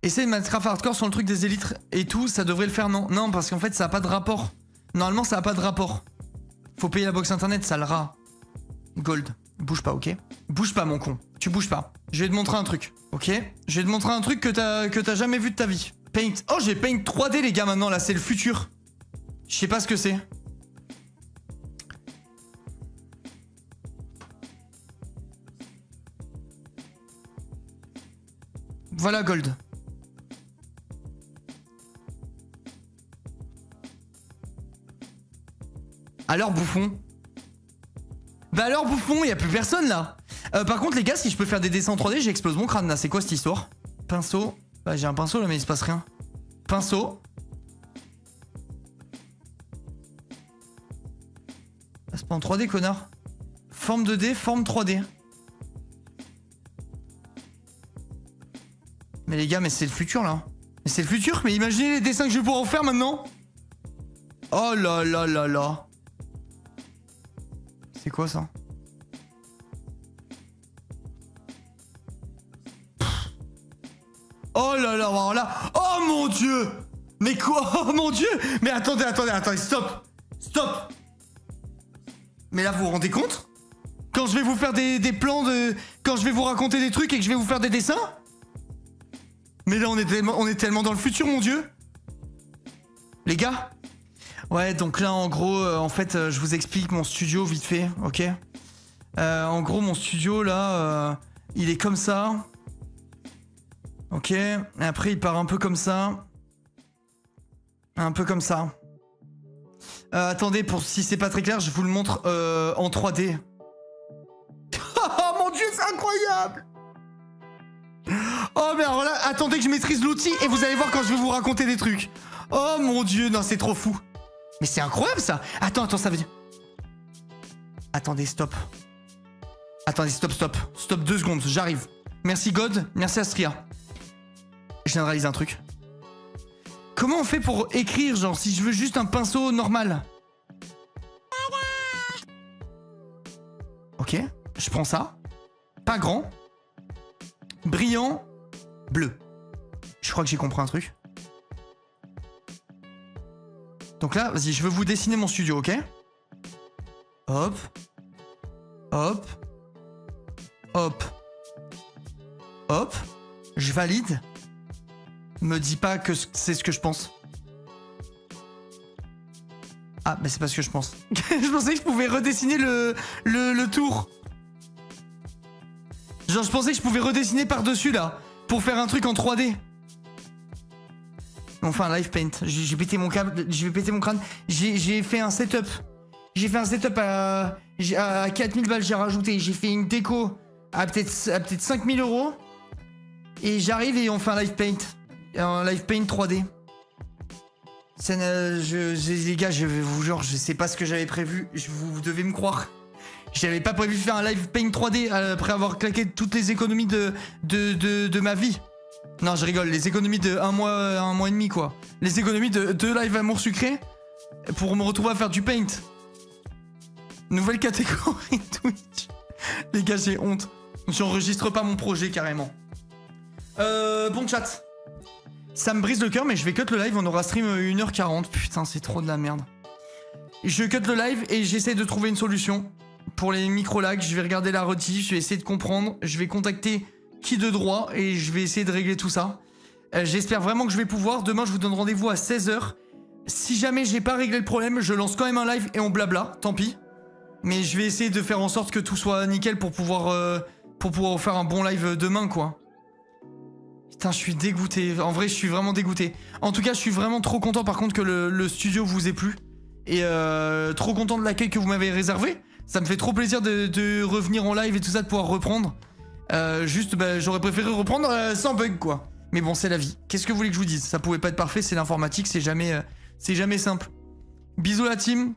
Essayer de Minecraft hardcore sur le truc des élites et tout, ça devrait le faire, non? Non, parce qu'en fait ça a pas de rapport. Normalement ça a pas de rapport. Faut payer la box internet, ça le rat. Gold, bouge pas, ok? Bouge pas mon con, tu bouges pas. Je vais te montrer un truc, ok? Je vais te montrer un truc que t'as jamais vu de ta vie. Paint. Oh j'ai Paint 3D les gars maintenant là, c'est le futur. Je sais pas ce que c'est. Voilà Gold. Alors bouffon. Bah alors bouffon, y a plus personne là. Par contre les gars, si je peux faire des dessins en 3D, j'explose mon crâne là. C'est quoi cette histoire? Pinceau. Bah j'ai un pinceau là mais il se passe rien. Pinceau. Ah, c'est pas en 3D connard. Forme 2D, forme 3D. Mais les gars, mais c'est le futur là. Mais c'est le futur, mais imaginez les dessins que je vais pouvoir en faire maintenant. Oh là là là là. C'est quoi ça? Oh là là, voilà. Oh mon dieu. Mais quoi? Oh mon dieu. Mais attendez, stop. Stop. Mais là, vous vous rendez compte? Quand je vais vous faire des plans de... Quand je vais vous raconter des trucs et que je vais vous faire des dessins? Mais là, on est tellement dans le futur, mon dieu. Les gars? Ouais, donc là, en gros, en fait, je vous explique mon studio vite fait, ok? En gros, mon studio, là, il est comme ça. Ok? Et après, il part un peu comme ça. Un peu comme ça. Attendez, si c'est pas très clair, je vous le montre en 3D. Oh mon dieu, c'est incroyable! Oh mais alors là, attendez que je maîtrise l'outil et vous allez voir quand je vais vous raconter des trucs. Oh mon dieu, non c'est trop fou. Mais c'est incroyable ça. Attends, ça veut dire... Attendez, stop. Attendez, stop. Stop 2 secondes, j'arrive. Merci God, merci Astria. Je viens de réaliser un truc. Comment on fait pour écrire, genre, si je veux juste un pinceau normal? Ok, je prends ça. Pas grand. Brillant. Bleu. Je crois que j'ai compris un truc. Donc là, vas-y, je veux vous dessiner mon studio, ok? Hop. Hop. Hop. Hop. Je valide. Me dis pas que c'est ce que je pense. Ah, mais c'est pas ce que je pense. Je pensais que je pouvais redessiner le tour. Genre, je pensais que je pouvais redessiner par-dessus, là. Pour faire un truc en 3D. Enfin, live paint. J'ai pété mon câble. Je vais péter mon crâne. J'ai fait un setup. J'ai fait un setup à 4000 balles, j'ai rajouté. J'ai fait une déco à peut-être 5000 €. Et j'arrive et on fait un live paint. Un live paint 3D. Les gars, je vous jure, je sais pas ce que j'avais prévu. Vous devez me croire. J'avais pas prévu de faire un live paint 3D après avoir claqué toutes les économies de ma vie. Non, je rigole. Les économies de un mois et demi, quoi. Les économies de 2 live amour sucré pour me retrouver à faire du paint. Nouvelle catégorie Twitch. Les gars, j'ai honte. J'enregistre pas mon projet, carrément. Bon chat. Ça me brise le cœur, mais je vais cut le live. On aura stream 1h40. Putain, c'est trop de la merde. Je cut le live et j'essaie de trouver une solution. Pour les micro-lags, je vais regarder la rediff, je vais essayer de comprendre. Je vais contacter qui de droit et je vais essayer de régler tout ça. J'espère vraiment que je vais pouvoir. Demain, je vous donne rendez-vous à 16h. Si jamais j'ai pas réglé le problème, je lance quand même un live et on blabla. Tant pis. Mais je vais essayer de faire en sorte que tout soit nickel pour pouvoir faire un bon live demain, quoi. Putain, je suis dégoûté. En vrai, je suis vraiment dégoûté. En tout cas, je suis vraiment trop content par contre que le studio vous ait plu. Et trop content de l'accueil que vous m'avez réservé. Ça me fait trop plaisir de revenir en live et tout ça, de pouvoir reprendre. Juste, bah, j'aurais préféré reprendre sans bug, quoi. Mais bon, c'est la vie. Qu'est-ce que vous voulez que je vous dise? Ça pouvait pas être parfait, c'est l'informatique, c'est jamais simple. Bisous la team.